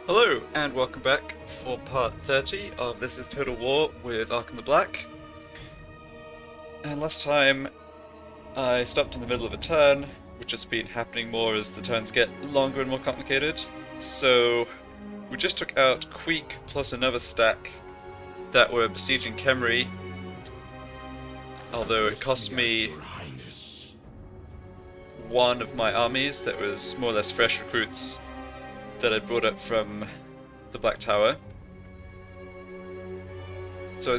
Hello, and welcome back for part 30 of This is Total War with Arkhan the Black. And last time I stopped in the middle of a turn, which has been happening more as the turns get longer and more complicated. So we just took out Queek plus another stack that were besieging Khemri, although it cost me one of my armies that was more or less fresh recruits that I brought up from the Black Tower. So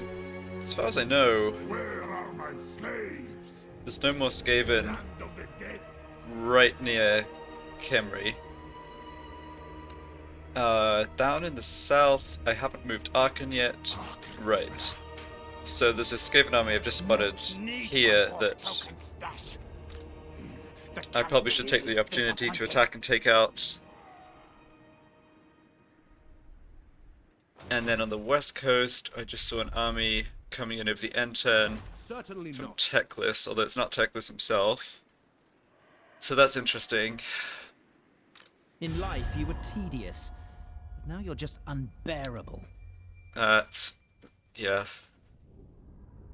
as far as I know, Where are my slaves? there's no more Skaven Land of the dead. right near Khemri. Down in the south, I haven't moved Arkhan yet. Right. So there's a Skaven army I've just spotted here that I probably should take the opportunity to attack and take out. And then on the west coast, I just saw an army coming in over the end turn Certainly from not. Teclis, although it's not Teclis himself. So that's interesting. In life, you were tedious, but now you're just unbearable. Yeah.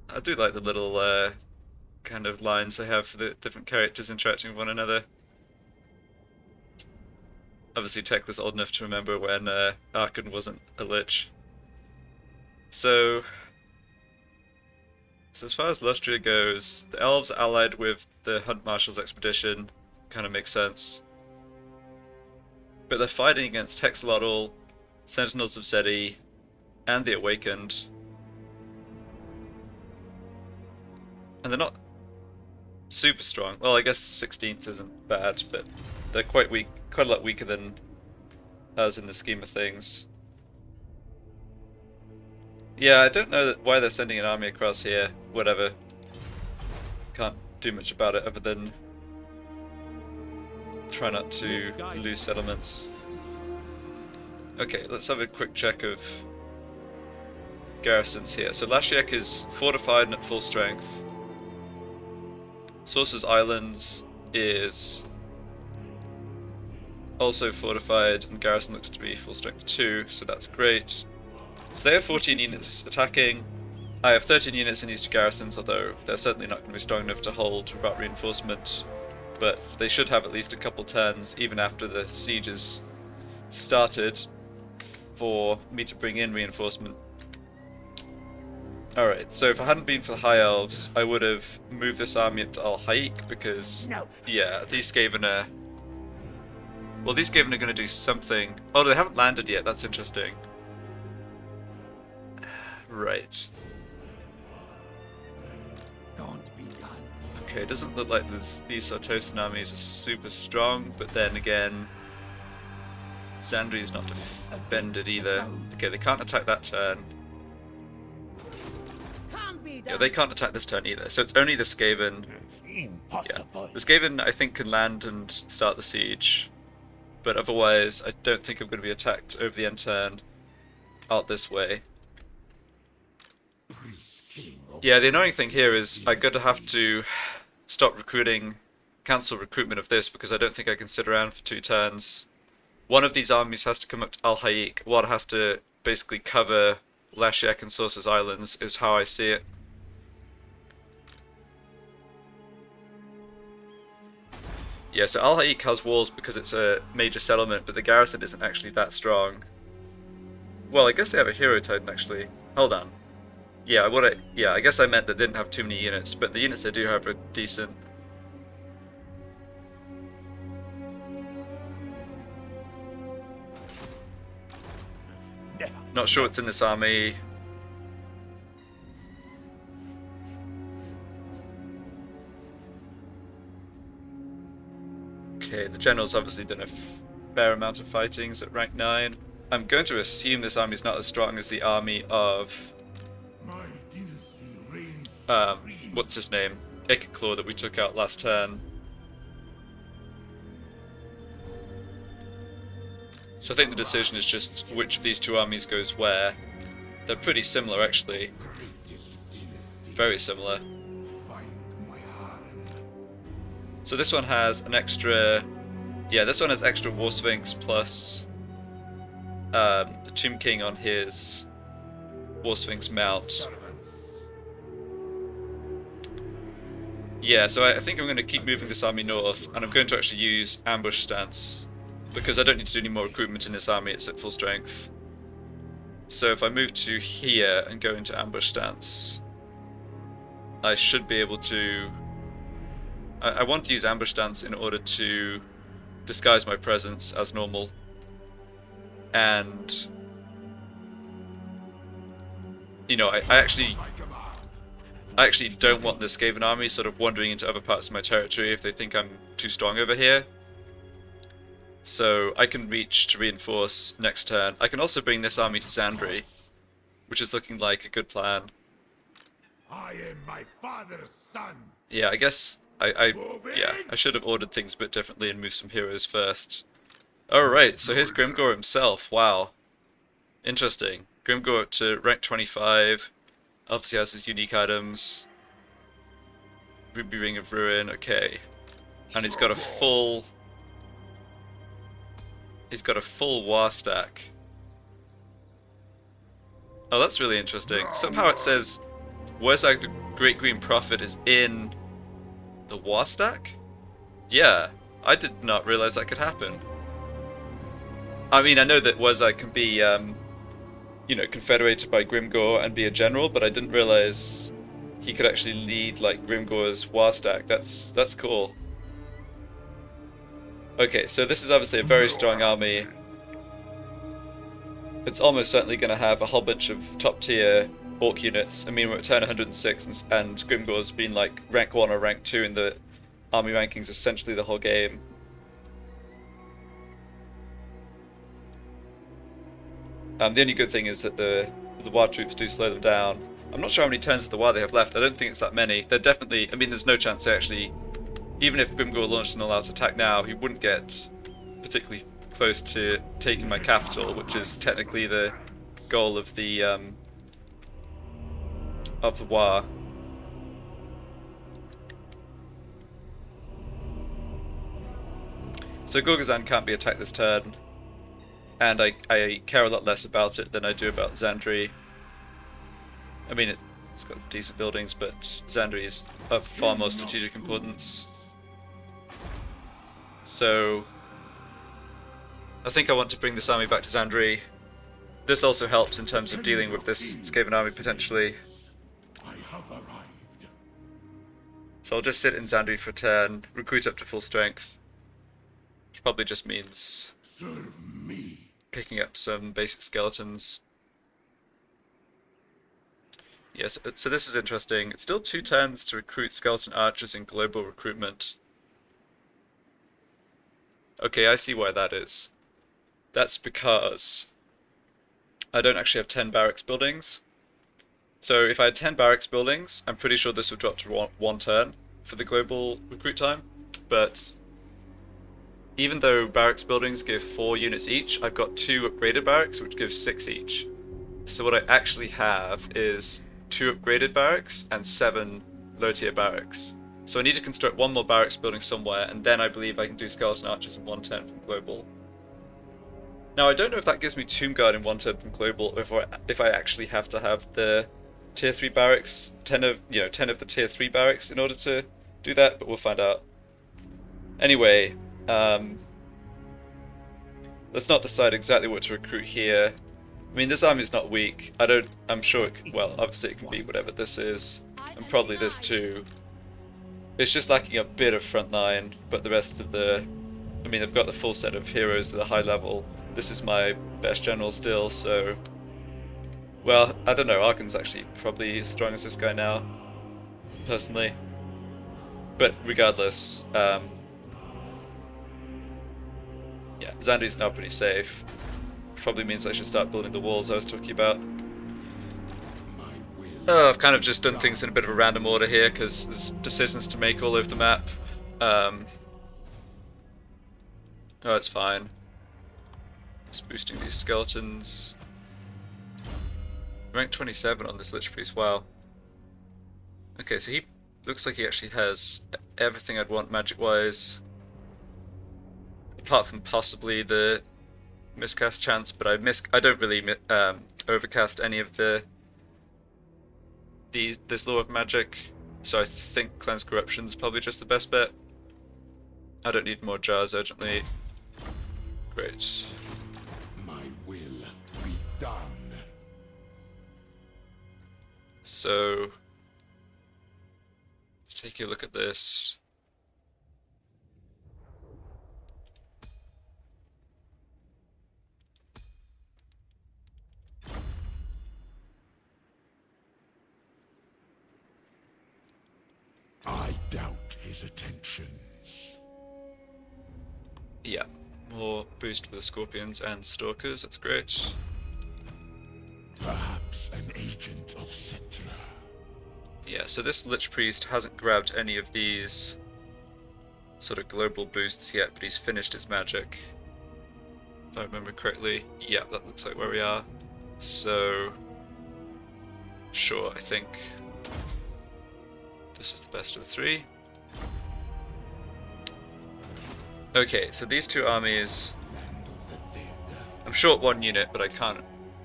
I do like the little kind of lines they have for the different characters interacting with one another. Obviously Tech was old enough to remember when Arkhan wasn't a lich. So as far as Lustria goes, the elves allied with the Hunt Marshal's expedition kind of makes sense. But they're fighting against Hexalotl, Sentinels of Zedi, and the Awakened. And they're not super strong. Well, I guess 16th isn't bad, but they're quite weak, quite a lot weaker than us in the scheme of things. Yeah, I don't know why they're sending an army across here. Whatever. Can't do much about it other than try not to lose settlements. Okay, let's have a quick check of garrisons here. So Lashiek is fortified and at full strength. Sources Islands is also fortified, and garrison looks to be full strength too, so that's great. So they have 14 units attacking. I have 13 units in these two garrisons, although they're certainly not going to be strong enough to hold without reinforcement. But they should have at least a couple turns, even after the siege is started, for me to bring in reinforcement. Alright, so if it hadn't been for the High Elves, I would have moved this army up to Al-Haik, because, yeah, these Skaven are... Well, these Skaven are going to do something... Oh, they haven't landed yet, that's interesting. Right. Don't be done. Okay, it doesn't look like these Sartosan armies are super strong, but then again... Zandri's not defended either. Okay, they can't attack that turn. Yeah, they can't attack this turn either, so it's only the Skaven. Impossible. The Skaven, I think, can land and start the siege, but otherwise, I don't think I'm going to be attacked over the end turn out this way. Yeah, the annoying thing here is I'm going to have to stop recruiting, cancel recruitment of this, because I don't think I can sit around for 2 turns. One of these armies has to come up to Al-Haik, one has to basically cover Lashiek and Sources Islands, is how I see it. Yeah, so Al-Haik has walls because it's a major settlement, but the garrison isn't actually that strong. Well, I guess they have a hero titan actually. Hold on. Yeah, I guess I meant they didn't have too many units, but the units they do have are decent. Not sure what's in this army. Okay, the general's obviously done a fair amount of fighting, he's at rank 9. I'm going to assume this army is not as strong as the army of... My dynasty reigns what's his name? Ikiclaw that we took out last turn. So I think the decision is just which of these two armies goes where. They're pretty similar actually. Very similar. So this one has an extra... Yeah, this one has extra War Sphinx plus the Tomb King on his Warsphinx mount. Servants. Yeah, so I think I'm going to keep moving this army north, and I'm going to actually use ambush stance, because I don't need to do any more recruitment in this army, it's at full strength. So if I move to here and go into ambush stance, I should be able to... I want to use ambush stance in order to disguise my presence as normal. And... you know, I actually don't want the Skaven army sort of wandering into other parts of my territory if they think I'm too strong over here. So I can reach to reinforce next turn. I can also bring this army to Zandri, which is looking like a good plan. I am my father's son. Yeah, I guess I should have ordered things a bit differently and moved some heroes first. Alright, so here's Grimgor himself. Wow. Interesting. Grimgor up to rank 25. Obviously has his unique items. Ruby Ring of Ruin, okay. And he's got a full... he's got a full war stack. Oh, that's really interesting. Somehow it says Werzag the Great Green Prophet is in the war stack? Yeah, I did not realize that could happen. I mean, I know that Werzag can be, you know, confederated by Grimgor and be a general, but I didn't realize he could actually lead, like, Grimgor's war stack. That's cool. Okay, so this is obviously a very strong army. It's almost certainly going to have a whole bunch of top-tier Orc units. I mean, we're at turn 106, and Grimgor's been, like, rank 1 or rank 2 in the army rankings essentially the whole game. The only good thing is that the war troops do slow them down. I'm not sure how many turns of the war they have left. I don't think it's that many. They're definitely... I mean, there's no chance they actually... even if Grimgor launched an all-out attack now, he wouldn't get particularly close to taking my capital, which is technically the goal of the war. So Gorgazan can't be attacked this turn, and I care a lot less about it than I do about Zandri. I mean, it's got decent buildings, but Zandri is of far more strategic importance. So I think I want to bring this army back to Zandri. This also helps in terms of dealing with this Skaven army potentially. I have arrived. So I'll just sit in Zandri for a turn, recruit up to full strength. Which probably just means Serve me. picking up some basic skeletons. Yes, so this is interesting. It's still 2 turns to recruit skeleton archers in global recruitment. Okay, I see why that is. That's because I don't actually have 10 barracks buildings. So if I had 10 barracks buildings, I'm pretty sure this would drop to one turn for the global recruit time. But even though barracks buildings give 4 units each, I've got 2 upgraded barracks, which gives 6 each. So what I actually have is 2 upgraded barracks and 7 low tier barracks. So I need to construct 1 more barracks building somewhere, and then I believe I can do skeleton archers in 1 turn from global. Now I don't know if that gives me Tomb Guard in 1 turn from global, or if I actually have to have the tier 3 barracks, 10 of the tier 3 barracks in order to do that, but we'll find out. Anyway, let's not decide exactly what to recruit here. I mean, this army's not weak. I'm sure it can, well, obviously it can beat whatever this is, and probably this too. It's just lacking a bit of front line, but the rest of the... I mean, I've got the full set of heroes at a high level. This is my best general still, so... well, I don't know, Arkhan's actually probably as strong as this guy now, personally. But regardless, yeah, Zandri's now pretty safe. Probably means I should start building the walls I was talking about. Oh, I've kind of just done things in a bit of a random order here because there's decisions to make all over the map. Oh, it's fine. Just boosting these skeletons. Rank 27 on this Lich Priest, wow. Okay, so he looks like he actually has everything I'd want magic-wise. Apart from possibly the miscast chance, but I don't really overcast any of this law of magic, so I think Cleanse Corruption is probably just the best bet. I don't need more jars urgently. Great. My will be done. So, let's take a look at this. I doubt his attentions. Yeah, more boost for the Scorpions and Stalkers, that's great. Perhaps an agent of Cetra. Yeah, so this Lich Priest hasn't grabbed any of these sort of global boosts yet, but he's finished his magic. If I remember correctly. Yeah, that looks like where we are. So, sure, I think this is the best of the three. Okay, so these two armies... I'm short one unit, but I can't...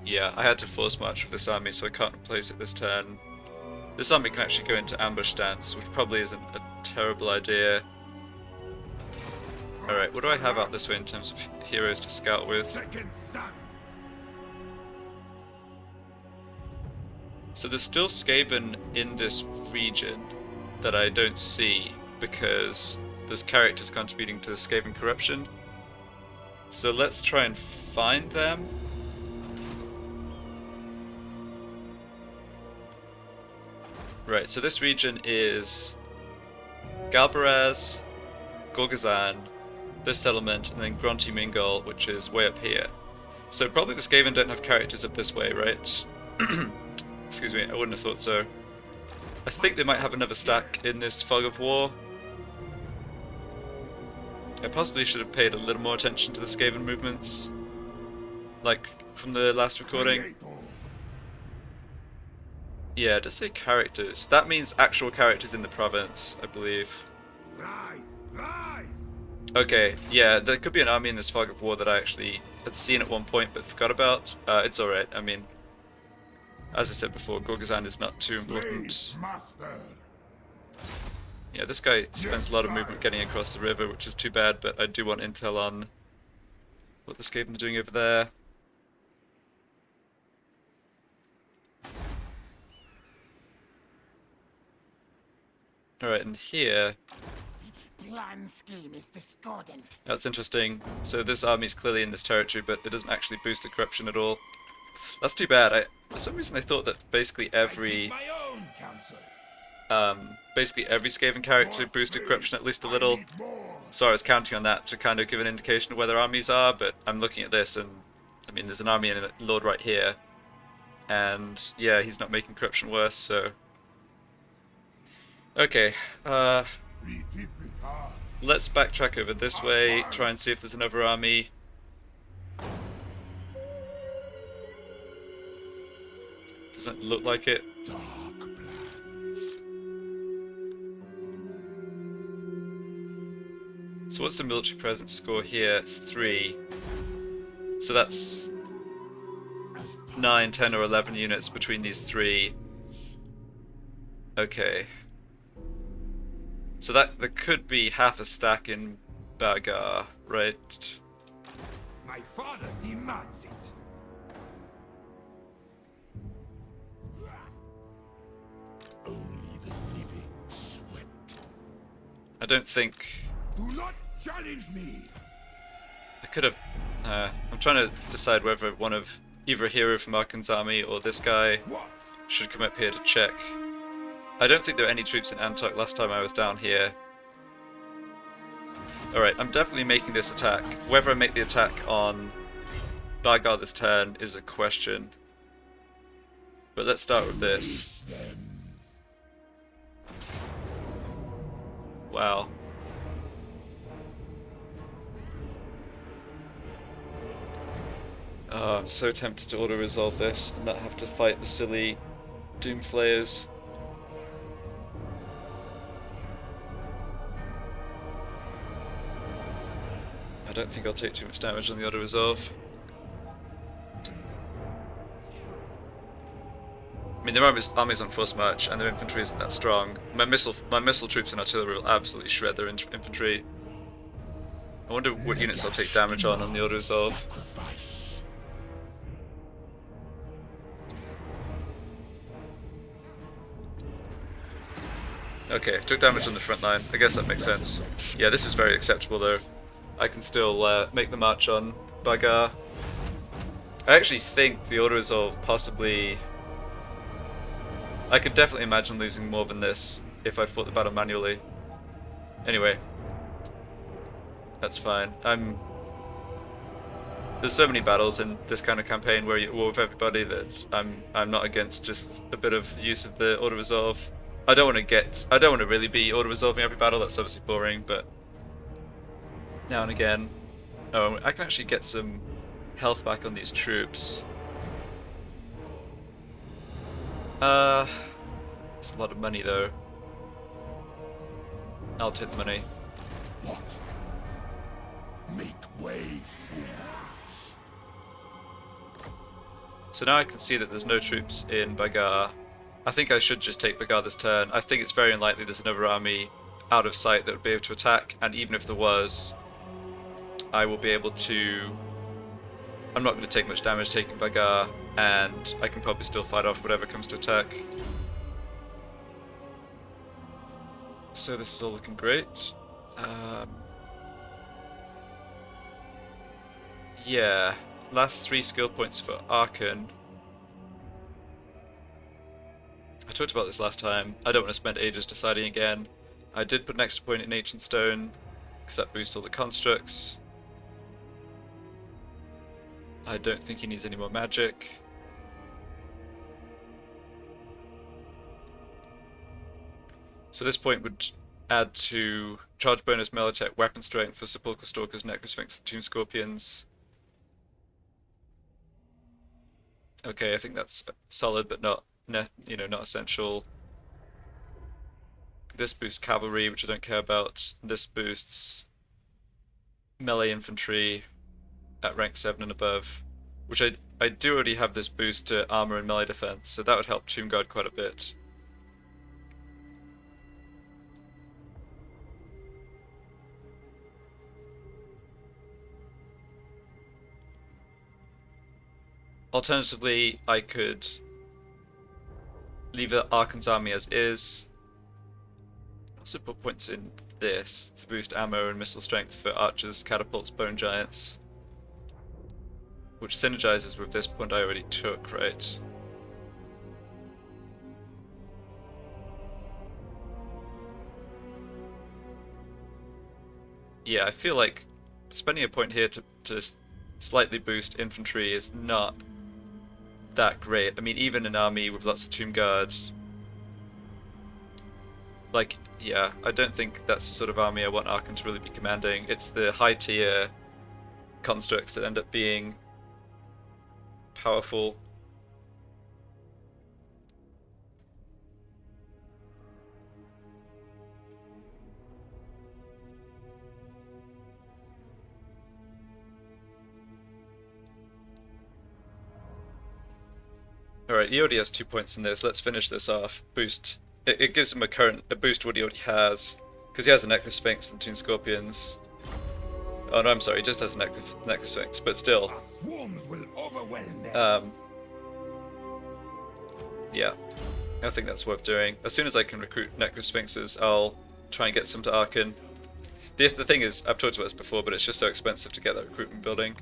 Yeah, I had to force march with this army, so I can't replace it this turn. This army can actually go into ambush stance, which probably isn't a terrible idea. Alright, what do I have out this way in terms of heroes to scout with? Second son. So there's still Skaven in this region that I don't see because there's characters contributing to the Skaven corruption. So let's try and find them. Right, so this region is Galbaraz, Gorgazan, this settlement, and then Grunty Mingol, which is way up here. So probably the Skaven don't have characters up this way, right? Excuse me, I wouldn't have thought so. I think they might have another stack in this Fog of War. I possibly should have paid a little more attention to the Skaven movements, like from the last recording. Yeah, it does say characters. That means actual characters in the province, I believe. Rise, rise. Okay, yeah, there could be an army in this Fog of War that I actually had seen at one point but forgot about. It's alright, I mean, as I said before, Gorgazan is not too important. Master. Yeah, this guy spends a lot of movement getting across the river, which is too bad, but I do want intel on what the Skaven are doing over there. Alright, and here... Plan scheme is discordant. That's interesting. So this army's clearly in this territory, but it doesn't actually boost the corruption at all. That's too bad. For some reason I thought that basically every... My own counsel. basically every Skaven character boosted corruption at least a little. So I was counting on that to kind of give an indication of where their armies are, but I'm looking at this and, I mean, there's an army and a lord right here. And, yeah, he's not making corruption worse, so... Okay, let's backtrack over this way, try and see if there's another army. Doesn't look like it. Dark plans. So what's the military presence score here? 3. So that's 9, 10 or 11 units between these three. Okay. So that there could be half a stack in Bagar, right? My father demands it. Only the living sweat. I don't think Do not challenge me. I could have. I'm trying to decide whether one of either a hero from Arkhan's army or this guy What? should come up here to check. I don't think there were any troops in Antok last time I was down here. Alright, I'm definitely making this attack. Whether I make the attack on Bagar this turn is a question. But let's start with this. Wow. Oh, I'm so tempted to auto-resolve this and not have to fight the silly Doomflayers. I don't think I'll take too much damage on the auto-resolve. mean, their army's on force march, and their infantry isn't that strong. My missile troops and artillery will absolutely shred their infantry. I wonder what units I'll take damage on the auto resolve. Sacrifice. Okay, took damage on the front line. I guess that makes sense. Yeah, this is very acceptable though. I can still make the march on Bagar. I actually think the auto resolve possibly. I could definitely imagine losing more than this if I'd fought the battle manually. Anyway, that's fine. There's so many battles in this kind of campaign where you're at war with everybody that I'm not against just a bit of use of the auto resolve. I don't want to really be auto resolving every battle. That's obviously boring, but now and again. Oh, I can actually get some health back on these troops. It's a lot of money though. I'll take the money. What? Make way, fools. So now I can see that there's no troops in Bagar. I think I should just take Bagar this turn. I think it's very unlikely there's another army out of sight that would be able to attack, and even if there was, I will be able to. I'm not going to take much damage taking Bagar, and I can probably still fight off whatever comes to attack. So this is all looking great. Yeah, last 3 skill points for Arkhan. I talked about this last time. I don't want to spend ages deciding again. I did put an extra point in Ancient Stone, because that boosts all the constructs. I don't think he needs any more magic. So this point would add to charge bonus, melee attack, weapon strength for Sepulchral Stalkers, Necrosphinx, and Tomb Scorpions. Okay, I think that's solid, but not not essential. This boosts cavalry, which I don't care about. This boosts melee infantry at rank 7 and above, which I do already have this boost to armor and melee defense, so that would help Tomb Guard quite a bit. Alternatively, I could leave the Arkhan's army as is. Also put points in this to boost ammo and missile strength for archers, catapults, bone giants, which synergizes with this point I already took, right? Yeah, I feel like spending a point here to slightly boost infantry is not that great. I mean, even an army with lots of Tomb Guards, like, yeah, I don't think that's the sort of army I want Arkhan to really be commanding. It's the high tier constructs that end up being powerful. Alright, he already has 2 points in this. Let's finish this off. Boost. It gives him a boost to what he already has, because he has a Necrosphinx and Tomb Scorpions. Oh no, I'm sorry, he just has a Necrosphinx, but still. Our swarms will overwhelm them. Yeah, I think that's worth doing. As soon as I can recruit Necrosphinxes, I'll try and get some to Arkhan. The thing is, I've talked about this before, but it's just so expensive to get that recruitment building.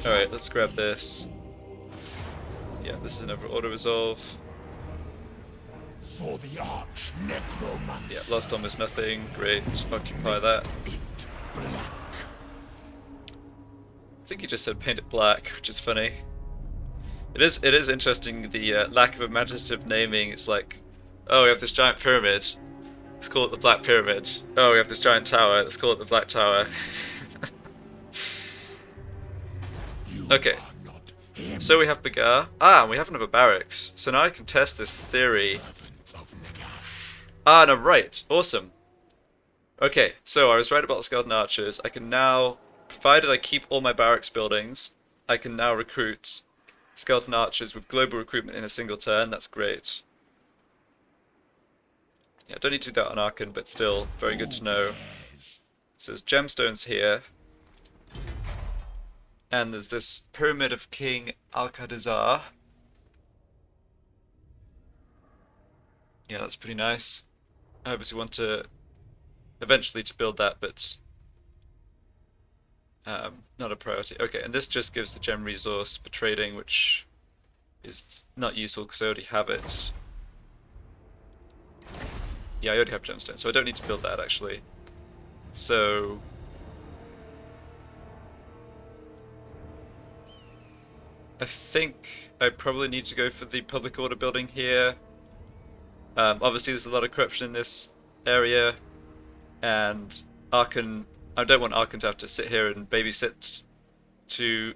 Alright, let's grab this. Yeah, this is another auto resolve. For the arch necromancer. Yeah, lost almost nothing. Great, occupy that. It black. I think he just said paint it black, which is funny. It is interesting, the lack of imaginative naming. It's like, oh, we have this giant pyramid, let's call it the Black Pyramid. Oh, we have this giant tower, let's call it the Black Tower. Okay, so we have Bagar. Ah, and we have another barracks. So now I can test this theory. Ah, no, right. Awesome. Okay, so I was right about the Skeleton Archers. I can now, provided I keep all my barracks buildings, I can now recruit skeleton archers with global recruitment in a single turn. That's great. Yeah, don't need to do that on Arkhan, but still very good to know. So there's gemstones here. And there's this Pyramid of King Alcadazar. Yeah, that's pretty nice. I obviously want to eventually to build that, but not a priority. Okay, and this just gives the gem resource for trading, which is not useful because I already have it. Yeah, I already have gemstone, so I don't need to build that actually. So I think I probably need to go for the public order building here. Obviously there's a lot of corruption in this area, and Arkhan, I don't want Arkhan to have to sit here and babysit to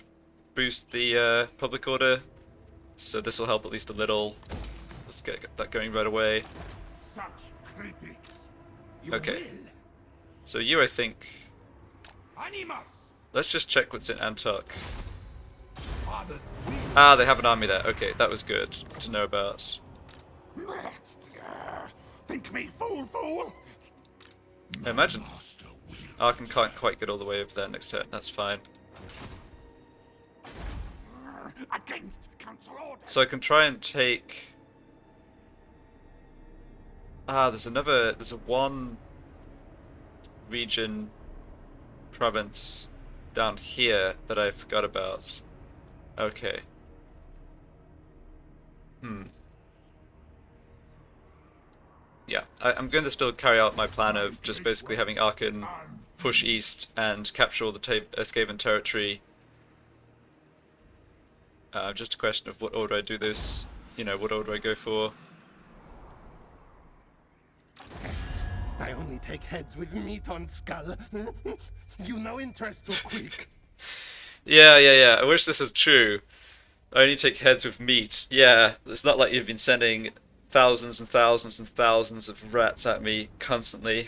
boost the public order, so this will help at least a little. Let's get that going right away. Such critics. Okay. So you, I think, Animus. let's just check what's in Antok. Father's will. Ah, they have an army there. Okay, that was good to know about. Think me fool. I imagine Arkhan can't quite get all the way over there next turn. That's fine. Against council order. So I can try and take. Ah, there's a one region province down here that I forgot about. Okay. Yeah, I'm going to still carry out my plan of just basically having Arkhan push east and capture all the Skaven territory. Just a question of what order I do this, what order I go for. I only take heads with meat on skull. You no interest or quick. Yeah. I wish this was true. I only take heads with meat. Yeah, it's not like you've been sending thousands and thousands and thousands of rats at me constantly.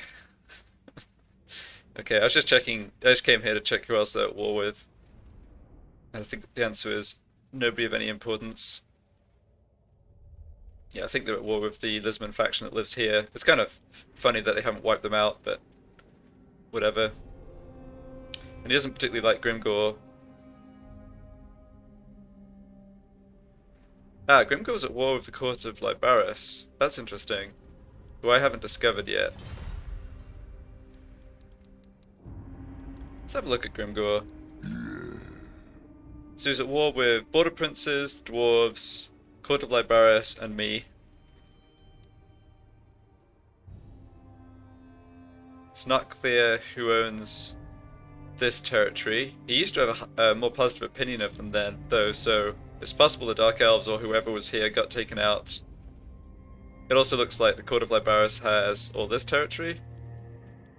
Okay, I was just checking. I just came here to check who else they're at war with. And I think the answer is nobody of any importance. Yeah, I think they're at war with the Lisbon faction that lives here. It's kind of funny that they haven't wiped them out, but whatever. And he doesn't particularly like Grimgor. Ah, Grimgor's at war with the court of Libaris. That's interesting. Who I haven't discovered yet. Let's have a look at Grimgor. So he's at war with border princes, dwarves, court of Libaris, and me. It's not clear who owns this territory. He used to have a more positive opinion of them then, though, so it's possible the Dark Elves or whoever was here got taken out. It also looks like the court of Libaris has all this territory,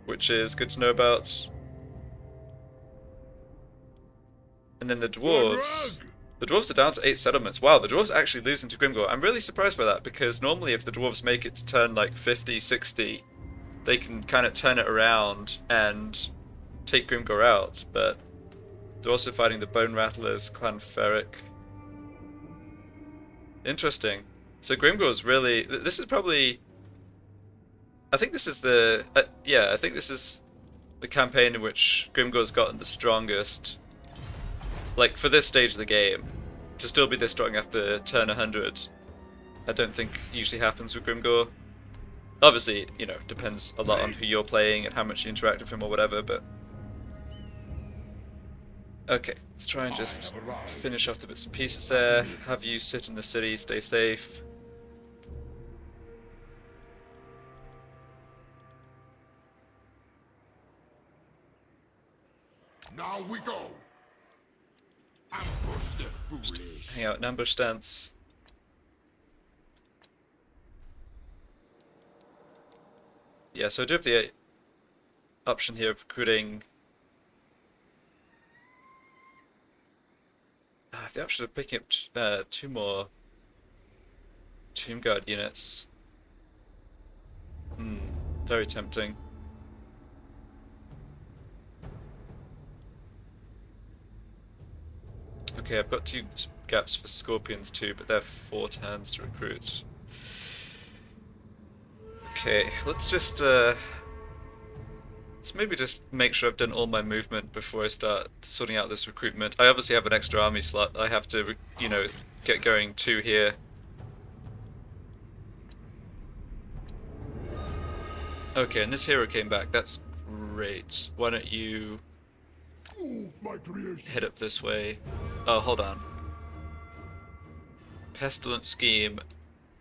which is good to know about. And then the dwarves. The dwarves are down to 8 settlements. Wow, the dwarves are actually losing to Grimgor. I'm really surprised by that, because normally if the dwarves make it to turn like 50, 60, they can kind of turn it around and take Grimgor out, but they're also fighting the Bone Rattlers, Clan Ferric. Interesting. So Grimgor's really... This is probably... I think this is the... I think this is the campaign in which Grimgor's gotten the strongest. Like, for this stage of the game, to still be this strong after turn 100, I don't think usually happens with Grimgor. Obviously, depends a lot on who you're playing and how much you interact with him or whatever, but... Okay, let's try and just finish off the bits and pieces there. Have you sit in the city, stay safe. Now we go. Ambush the foolish. Hang out in ambush stance. Yeah, so I do have the option here of recruiting. I have the option of picking up 2 more Tomb Guard units. Very tempting. Okay, I've got 2 gaps for scorpions too, but they're 4 turns to recruit. Okay, let's just let's maybe just make sure I've done all my movement before I start sorting out this recruitment. I obviously have an extra army slot. I have to, you know, get going 2 here. Okay, and this hero came back. That's great. Why don't you Move, my creation. head up this way? Oh, hold on. Pestilent scheme.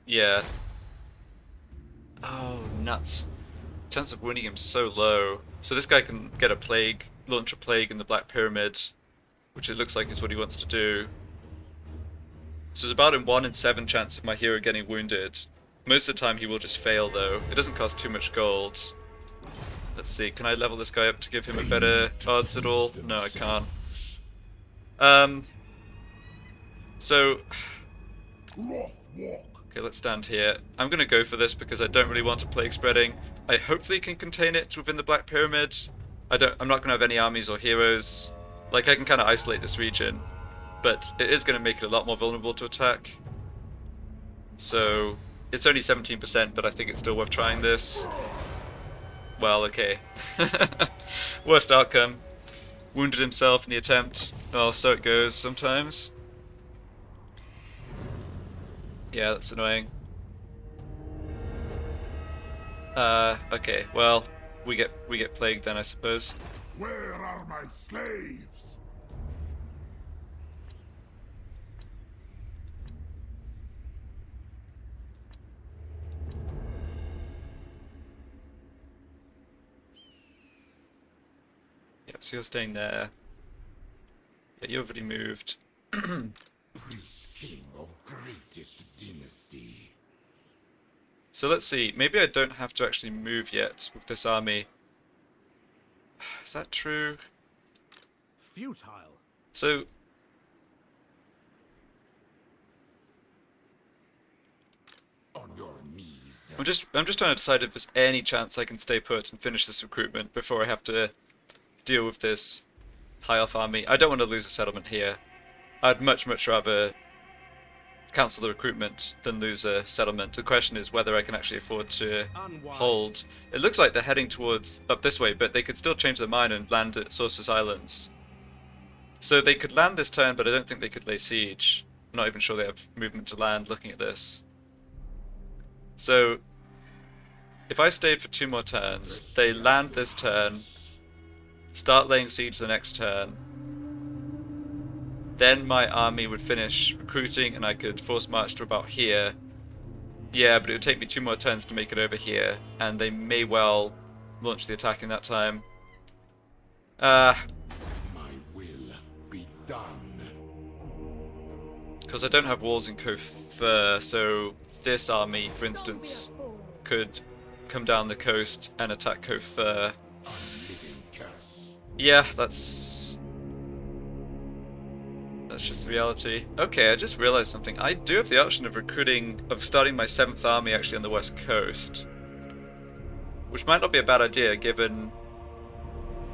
Yeah. Oh, nuts. Chance of winning him so low. So this guy can get a plague, launch a plague in the Black Pyramid, which it looks like is what he wants to do. So there's about a 1 in 7 chance of my hero getting wounded. Most of the time he will just fail though. It doesn't cost too much gold. Let's see, can I level this guy up to give him a better odds at all? No, I can't. So... Okay, let's stand here. I'm gonna go for this because I don't really want a plague spreading. I hopefully can contain it within the Black Pyramid. I'm not gonna have any armies or heroes. Like, I can kind of isolate this region, but it is gonna make it a lot more vulnerable to attack. So, it's only 17%, but I think it's still worth trying this. Well, okay. Worst outcome. Wounded himself in the attempt. Well, so it goes sometimes. Yeah, that's annoying. Okay, well, we get plagued then, I suppose. Where are my slaves? Yeah, so you're staying there. Yeah, you already moved. Priest king of greatest dynasty. So let's see, maybe I don't have to actually move yet with this army. Is that true? Futile. So... On your knees. I'm just trying to decide if there's any chance I can stay put and finish this recruitment before I have to deal with this high elf army. I don't want to lose a settlement here. I'd much rather cancel the recruitment than lose a settlement. The question is whether I can actually afford to hold. It looks like they're heading towards up this way, but they could still change their mind and land at Sorcerer's Islands. So they could land this turn, but I don't think they could lay siege. I'm not even sure they have movement to land looking at this. So if I stayed for 2 more turns, they land this turn, start laying siege the next turn, then my army would finish recruiting and I could force march to about here. Yeah, but it would take me 2 more turns to make it over here, and they may well launch the attack in that time. My will be done. Because I don't have walls in Kofur, so this army, for instance, could come down the coast and attack Kofur. Living curse. Yeah, that's just the reality. Okay, I just realized something. I do have the option of starting my 7th army actually on the west coast. Which might not be a bad idea given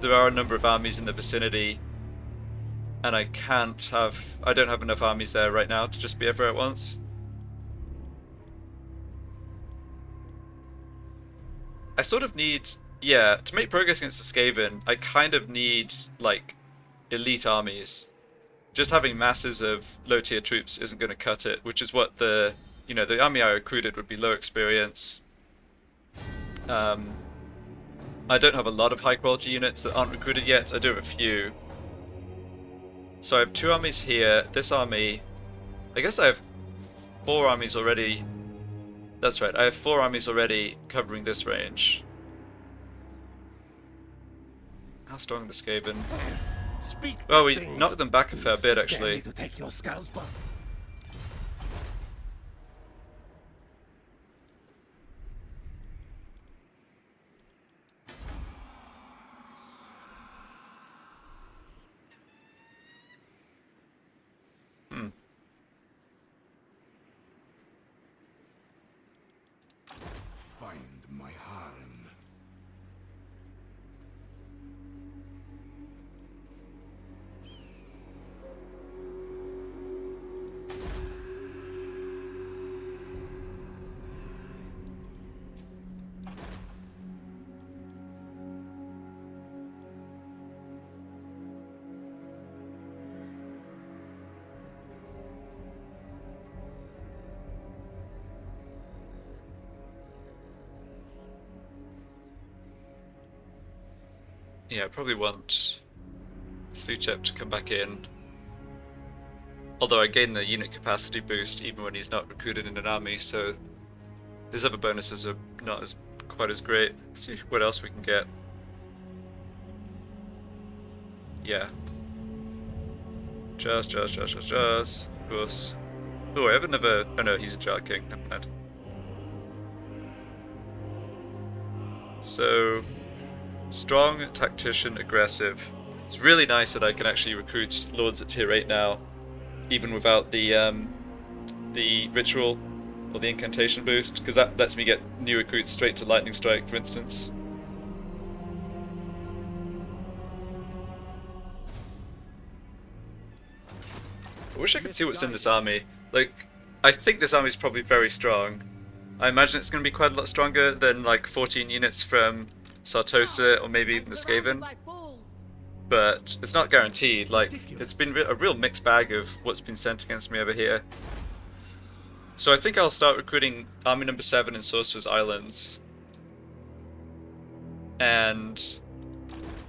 there are a number of armies in the vicinity. And I don't have enough armies there right now to just be everywhere at once. I sort of need, yeah, to make progress against the Skaven, I kind of need, like, elite armies. Just having masses of low-tier troops isn't going to cut it, which is what the army I recruited would be low experience. I don't have a lot of high-quality units that aren't recruited yet. I do have a few. So I have 2 armies here. This army, I guess I have 4 armies already. That's right, I have 4 armies already covering this range. How strong are the Skaven? Speak Well, we things. knocked them back a fair bit, Dare actually. me to take your skulls, but Find my harem. Yeah, I probably want Thutep to come back in. Although I gain the unit capacity boost even when he's not recruited in an army, so his other bonuses are not as quite as great. Let's see what else we can get. Yeah. Just. Of course. Oh, I have another. Oh no, he's a Jar King. Never mind. So, strong, tactician, aggressive. It's really nice that I can actually recruit lords at tier 8 now, even without the ritual or the incantation boost, because that lets me get new recruits straight to lightning strike, for instance. I wish I could see what's in this army. Like, I think this army is probably very strong. I imagine it's going to be quite a lot stronger than like 14 units from Sartosa or maybe even the Skaven. But it's not guaranteed. Like, it's been a real mixed bag of what's been sent against me over here. So I think I'll start recruiting Army number 7 in Sorcerer's Islands. And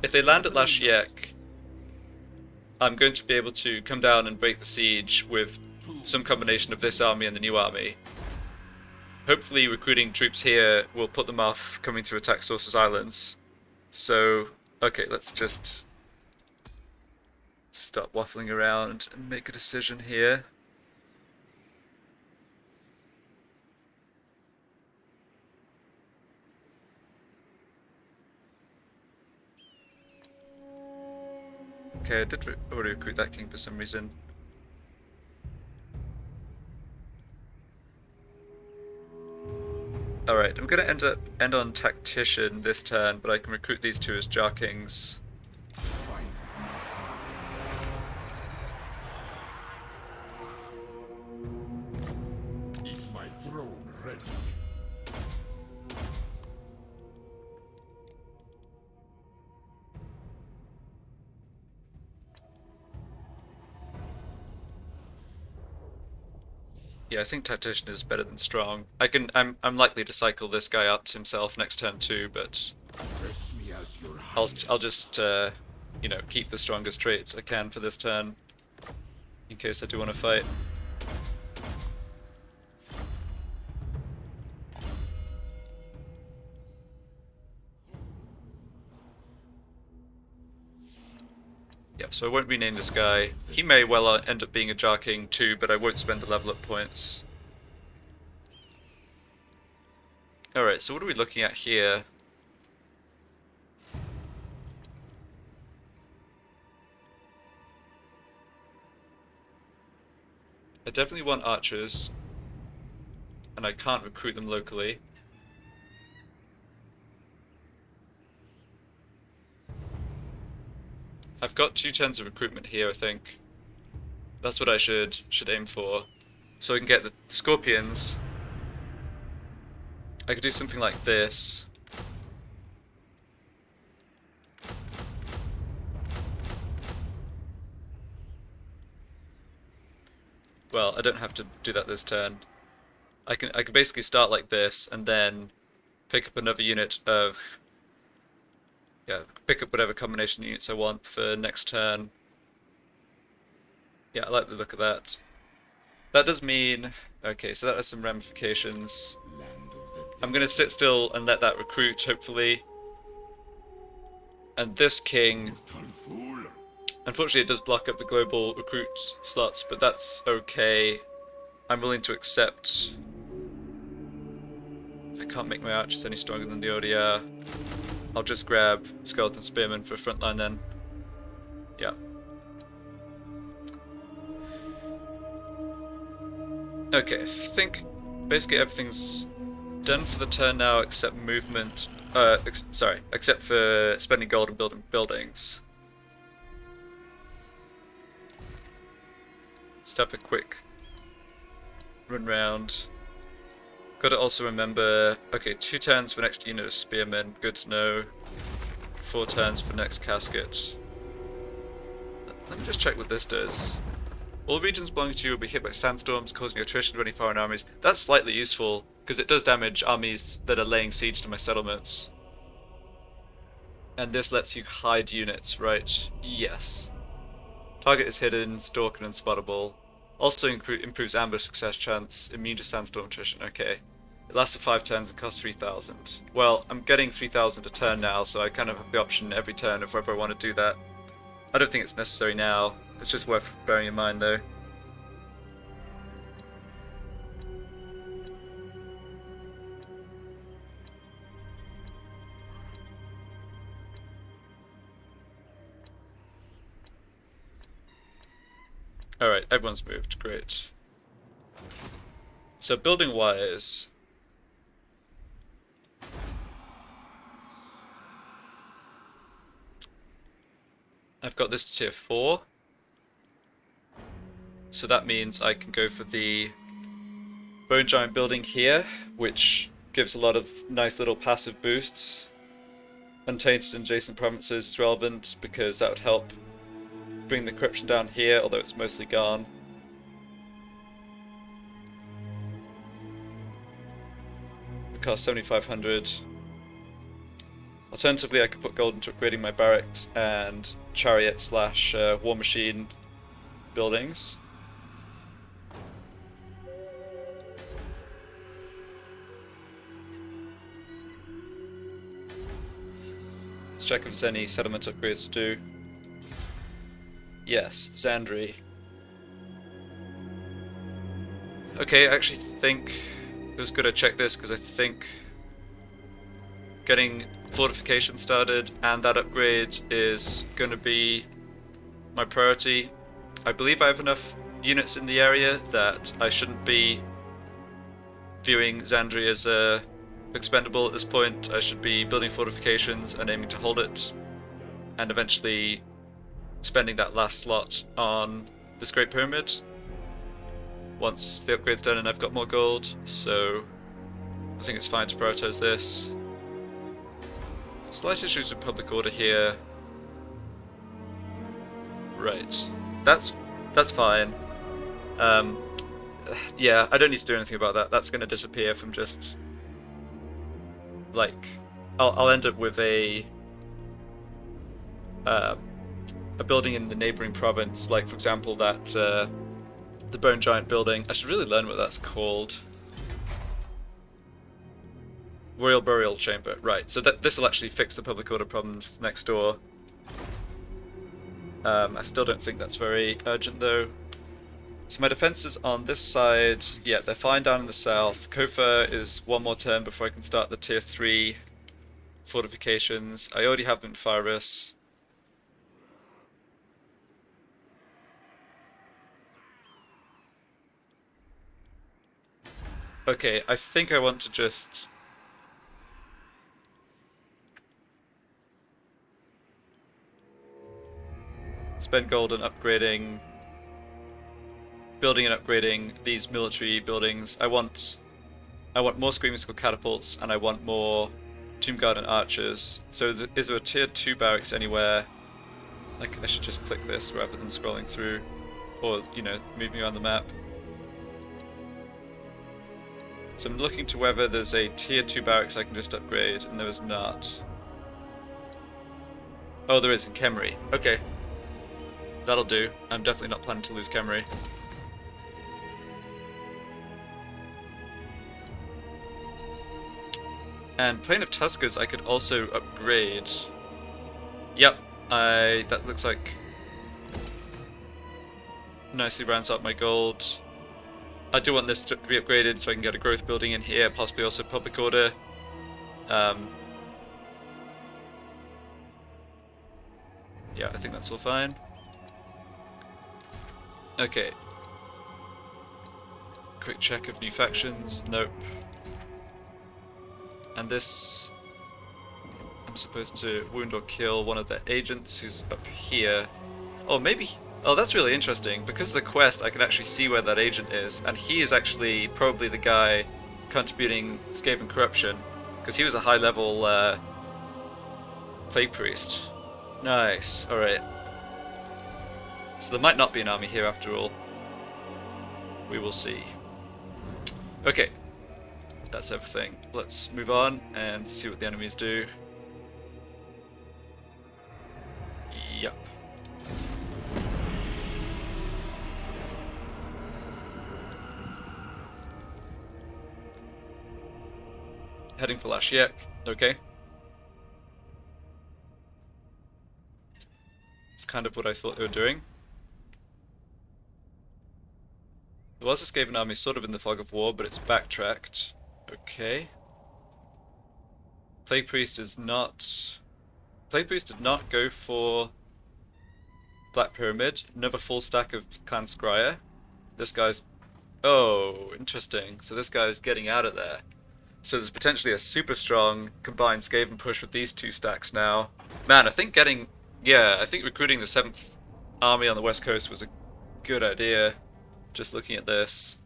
if they land at Lashiek, I'm going to be able to come down and break the siege with some combination of this army and the new army. Hopefully recruiting troops here will put them off coming to attack Sorcerer's Islands. So, okay, let's just stop waffling around and make a decision here. Okay, I did already recruit that king for some reason. Alright, I'm gonna end on tactician this turn, but I can recruit these two as Jar Kings. Is my throne ready? Yeah, I think tactician is better than strong. I'm likely to cycle this guy out himself next turn too, but Address me as your I'll just you know, keep the strongest traits I can for this turn in case I do want to fight. Yeah, so I won't rename this guy. He may well end up being a Jar King too, but I won't spend the level up points. Alright, so what are we looking at here? I definitely want archers, and I can't recruit them locally. I've got 2 turns of recruitment here, I think. That's what I should aim for. So I can get the scorpions. I could do something like this. Well, I don't have to do that this turn. I can basically start like this and then pick up another unit of, yeah, pick up whatever combination units I want for next turn. Yeah, I like the look of that. That does mean, okay, so that has some ramifications. I'm gonna sit still and let that recruit, hopefully. And this king, unfortunately it does block up the global recruit slots, but that's okay. I'm willing to accept. I can't make my archers any stronger than they already are. I'll just grab Skeleton Spearmen for frontline then. Yeah. Okay, I think basically everything's done for the turn now except movement. Sorry, except for spending gold and building buildings. Just have a quick run round. Got to also remember, okay, 2 turns for next unit of spearmen, good to know. 4 turns for next casket. Let me just check what this does. All regions belonging to you will be hit by sandstorms, causing attrition to any foreign armies. That's slightly useful, because it does damage armies that are laying siege to my settlements. And this lets you hide units, right? Yes. Target is hidden, stalk and unspottable. Also improves ambush success chance, immune to sandstorm attrition. Okay. It lasts for 5 turns and costs 3,000. Well, I'm getting 3,000 a turn now, so I kind of have the option every turn of whether I want to do that. I don't think it's necessary now. It's just worth bearing in mind, though. Alright, everyone's moved. Great. So building-wise... I've got this to tier 4. So that means I can go for the Bone Giant building here, which gives a lot of nice little passive boosts. Untainted and adjacent provinces is relevant because that would help bring the corruption down here, although it's mostly gone. It costs 7,500. Alternatively, I could put gold into upgrading my barracks and chariot slash war machine buildings. Let's check if there's any settlement upgrades to do. Yes, Zandri. Okay, I actually think it was good I checked this because I think getting fortification started and that upgrade is going to be my priority. I believe I have enough units in the area that I shouldn't be viewing Zandri as expendable at this point. I should be building fortifications and aiming to hold it, and eventually spending that last slot on this Great Pyramid once the upgrade's done and I've got more gold, so I think it's fine to prioritize this. Slight issues with public order here. Right. That's fine. Yeah, I don't need to do anything about that. That's going to disappear from just... like... I'll end up with a building in the neighbouring province, like for example that the Bone Giant building. I should really learn what that's called. Royal Burial Chamber, right, so this will actually fix the public order problems next door. I still don't think that's very urgent though. So my defences on this side, yeah, they're fine down in the south. Kofa is one more turn before I can start the tier 3 fortifications. I already have them in Farus. Okay, I think I want to just... spend gold on upgrading, building and upgrading these military buildings. I want more Screaming Skull catapults, and I want more Tomb Guard and archers. So is there a tier 2 barracks anywhere? Like, I should just click this rather than scrolling through, or, you know, moving around the map. So I'm looking to whether there's a tier 2 barracks I can just upgrade, and there is not. Oh, there is in Khemri. Okay. That'll do. I'm definitely not planning to lose Khemri. And Plain of Tuskers I could also upgrade. Yep, that looks like nicely rounds up my gold. I do want this to be upgraded so I can get a growth building in here, possibly also public order. Yeah, I think that's all fine. Okay. Quick check of new factions. Nope. And this... I'm supposed to wound or kill one of the agents who's up here. Oh, maybe... Oh, that's really interesting. Because of the quest, I can actually see where that agent is. And he is actually probably the guy contributing Skaven Corruption. Because he was a high-level Plague Priest. Nice. Alright. So there might not be an army here after all. We will see. Okay. That's everything. Let's move on and see what the enemies do. Yep. Heading for Lashiek. Okay. It's kind of what I thought they were doing. There was a Skaven army sort of in the fog of war, but it's backtracked. Okay. Plague Priest is not... Plague Priest did not go for Black Pyramid. Another full stack of Clan Scryer. This guy's... Oh, interesting. So this guy's getting out of there. So there's potentially a super strong combined Skaven push with these two stacks now. Man, I think getting... Yeah, I think recruiting the 7th army on the west coast was a good idea. Just looking at this.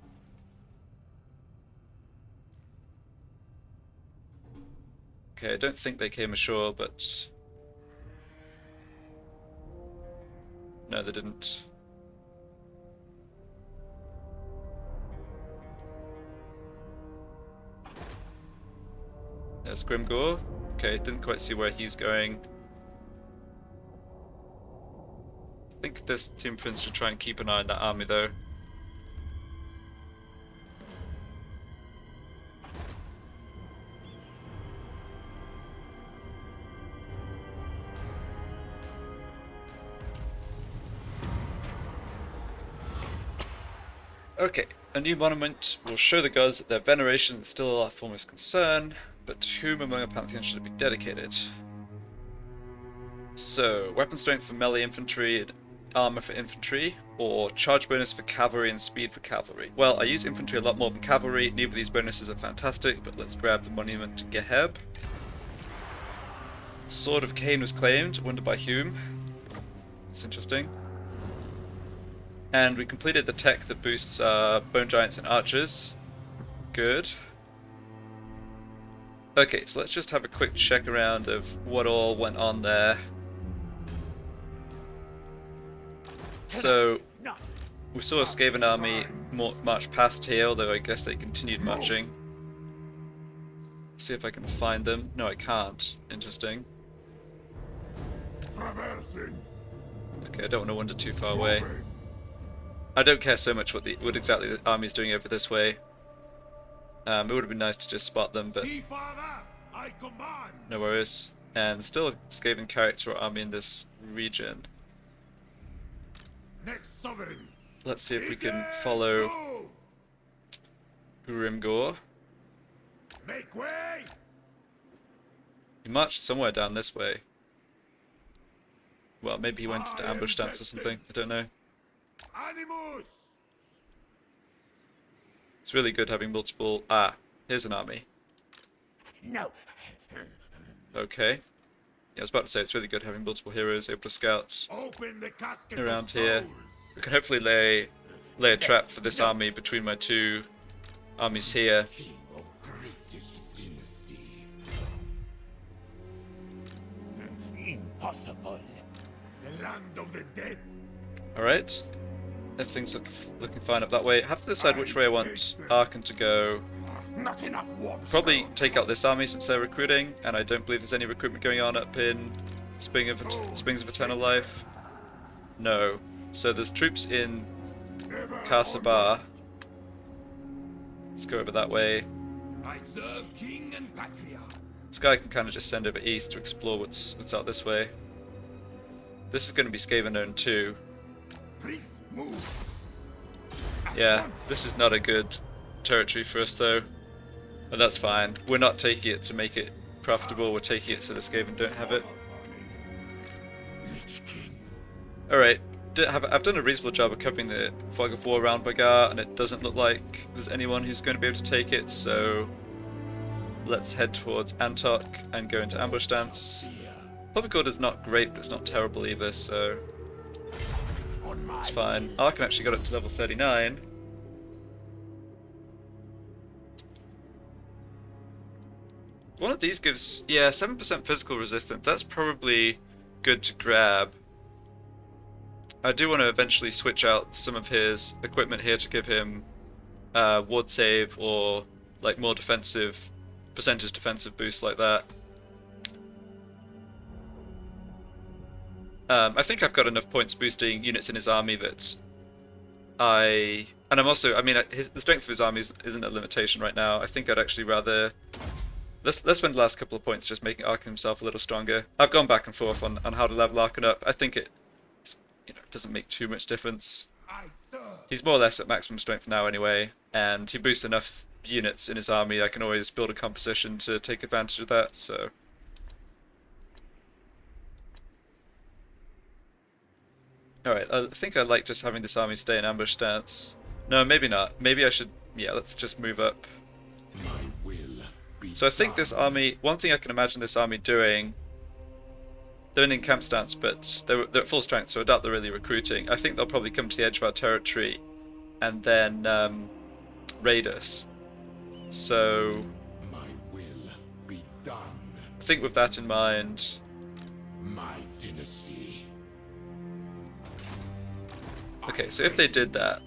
Okay, I don't think they came ashore, but... No, they didn't. There's Grimgore. Okay, didn't quite see where he's going. I think this Team Prince should try and keep an eye on that army though. Okay, a new monument will show the gods that their veneration is still our foremost concern, but to whom among our pantheon should it be dedicated? So, weapon strength for melee infantry, and armor for infantry, or charge bonus for cavalry and speed for cavalry. Well, I use infantry a lot more than cavalry, neither of these bonuses are fantastic, but let's grab the monument to Geheb. Sword of Cain was claimed, wondered by Hume. That's interesting. And we completed the tech that boosts Bone Giants and Archers. Good. Okay, so let's just have a quick check around of what all went on there. So, we saw a Skaven army march past here, although I guess they continued marching. See if I can find them. No, I can't. Interesting. Okay, I don't want to wander too far away. I don't care so much what exactly the army's doing over this way. It would have been nice to just spot them, but no worries. And still a Skaven character or army in this region. Next sovereign. Let's see if we can follow Grimgore. Make way. He marched somewhere down this way. Well, maybe he went into ambush stance or something. I don't know. Animus. It's really good having multiple... Ah, here's an army. No. Okay. Yeah, I was about to say it's really good having multiple heroes able to scout Open the casket around of here. souls. We can hopefully lay a trap for this army between my two armies here. King of greatest dynasty. Impossible. The land of the dead. Alright. Everything's looking fine up that way. I have to decide which way I want Arkhan to go. Not enough warp. Probably take out this army since they're recruiting, and I don't believe there's any recruitment going on up in Springs of Eternal Life. No. So there's troops in Kasabar. Let's go over that way. I serve king and patriarch. This guy can kind of just send over east to explore what's out this way. This is going to be Skaven owned too. Please move. Yeah, this is not a good territory for us though. But that's fine. We're not taking it to make it profitable, we're taking it so the Skaven don't have it. Alright, I've done a reasonable job of covering the fog of war around Bagar, and it doesn't look like there's anyone who's going to be able to take it, so let's head towards Antok and go into ambush stance. Public order's not great, but it's not terrible either, so it's fine. Arkhan actually got up to level 39. One of these gives, yeah, 7% physical resistance. That's probably good to grab. I do want to eventually switch out some of his equipment here to give him ward save or like more defensive, percentage defensive boosts like that. I think I've got enough points boosting units in his army that and I'm also, I mean, the strength of his army isn't a limitation right now. I think I'd actually rather let's spend the last couple of points just making Arkhan himself a little stronger. I've gone back and forth on how to level Arkhan up. I think it doesn't make too much difference. He's more or less at maximum strength now anyway, and he boosts enough units in his army. I can always build a composition to take advantage of that. So. Alright, I think I like just having this army stay in ambush stance. No, maybe not. Maybe I should... Yeah, let's just move up. So I think this army... One thing I can imagine this army doing... They're in camp stance, but they're at full strength, so I doubt they're really recruiting. I think they'll probably come to the edge of our territory and then raid us. So... I think with that in mind... Okay, so if they did that,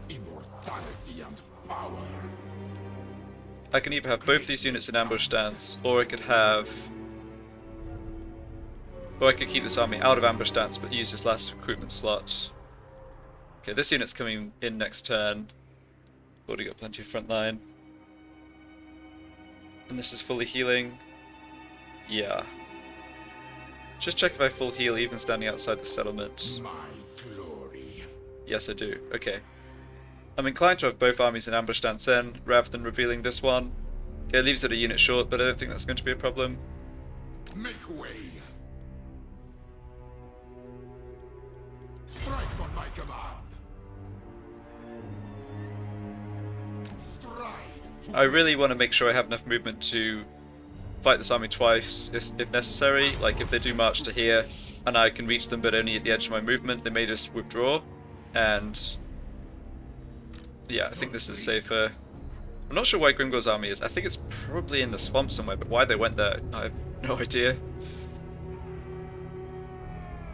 Immortality and power. I can either have both these units in ambush stance, or I could keep this army out of ambush stance but use this last recruitment slot. Okay, this unit's coming in next turn. Already got plenty of front line. And this is fully healing. Yeah. Just check if I full heal even standing outside the settlement. My glory. Yes, I do. Okay. I'm inclined to have both armies in ambush stance then, rather than revealing this one. It leaves it a unit short, but I don't think that's going to be a problem. Make way. Strike on my command. Stride. I really want to make sure I have enough movement to fight this army twice if necessary. Like if they do march to here and I can reach them but only at the edge of my movement, they may just withdraw. And yeah, I think this is safer. I'm not sure why Grimgor's army is. I think it's probably in the swamp somewhere, but why they went there, I have no idea.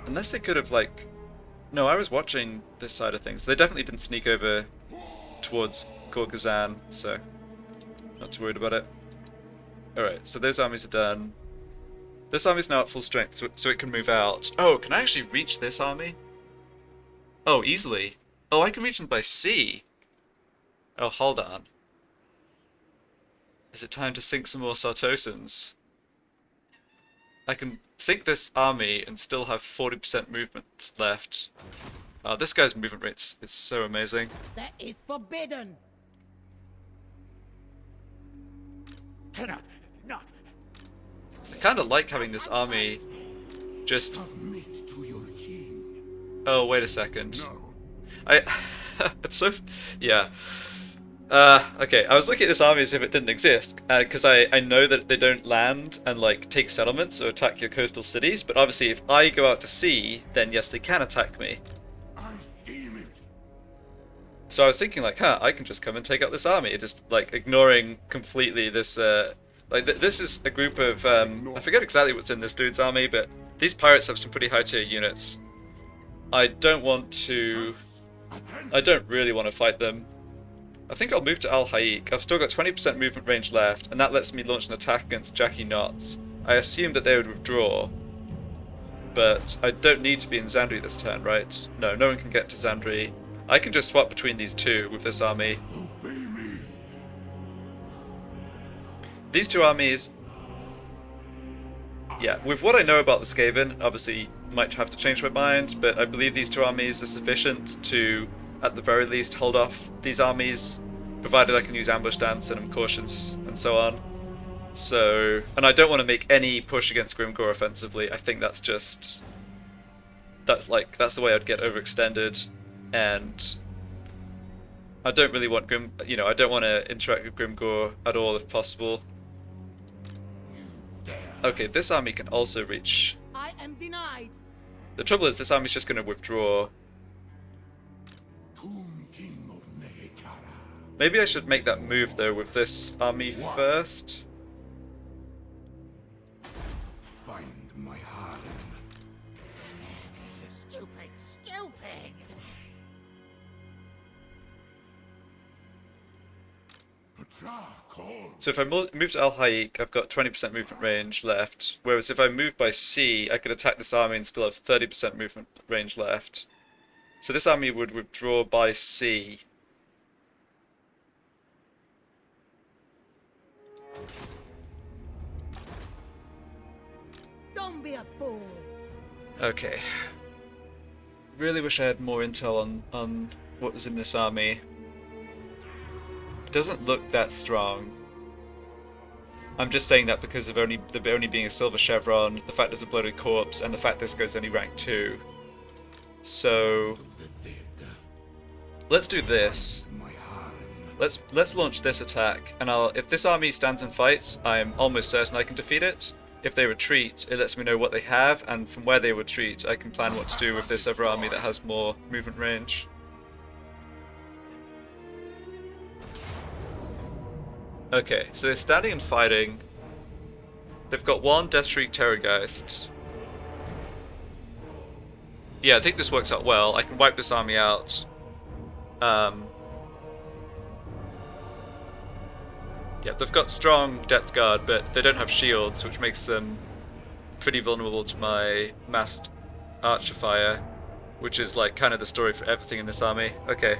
Unless they could have like... No, I was watching this side of things. They definitely didn't sneak over towards Gorgazan, so not too worried about it. Alright, so those armies are done. This army's now at full strength, so it can move out. Oh, can I actually reach this army? Oh, easily. Oh, I can reach them by sea. Oh, hold on. Is it time to sink some more Sartosans? I can sink this army and still have 40% movement left. This guy's movement rate's it's so amazing. That is forbidden. Cannot. Not. I kind of like having this army just... Submit to your king. Oh, wait a second. No. It's so... Yeah. Okay, I was looking at this army as if it didn't exist, because I know that they don't land and, like, take settlements or attack your coastal cities, but obviously if I go out to sea, then yes, they can attack me. I deem it. So I was thinking, like, I can just come and take out this army, just, like, ignoring completely this, this is a group of, I forget exactly what's in this dude's army, but these pirates have some pretty high tier units. I don't really want to fight them. I think I'll move to Al Haik. I've still got 20% movement range left, and that lets me launch an attack against Jackie Knots. I assumed that they would withdraw, but I don't need to be in Zandri this turn, right? No, no one can get to Zandri. I can just swap between these two with this army. Obey me. These two armies... Yeah, with what I know about the Skaven, obviously might have to change my mind, but I believe these two armies are sufficient to, at the very least, hold off these armies, provided I can use ambush stance and I'm cautious and so on. So, and I don't want to make any push against Grimgor offensively. I think that's just... that's the way I'd get overextended, and I don't really want I don't want to interact with Grimgor at all if possible. Okay, this army can also reach... I am denied. The trouble is, this army's just going to withdraw. Tomb King of Nehekara. Maybe I should make that move, though, with this army first. Find my harem. Stupid, stupid. So if I move to Al Haik, I've got 20% movement range left. Whereas if I move by sea, I could attack this army and still have 30% movement range left. So this army would withdraw by sea. Don't be a fool. Okay. Really wish I had more intel on what was in this army. It doesn't look that strong. I'm just saying that because of there only being a silver chevron, the fact there's a bloated corpse, and the fact this guy's only rank 2. So let's do this. Let's launch this attack, and if this army stands and fights, I'm almost certain I can defeat it. If they retreat, it lets me know what they have, and from where they retreat, I can plan what to do with this other army that has more movement range. Okay, so they're standing and fighting. They've got one Deathshriek Terrorgeist. Yeah, I think this works out well. I can wipe this army out. Yeah, they've got strong Depth Guard, but they don't have shields, which makes them pretty vulnerable to my massed Archer Fire, which is like kind of the story for everything in this army. Okay.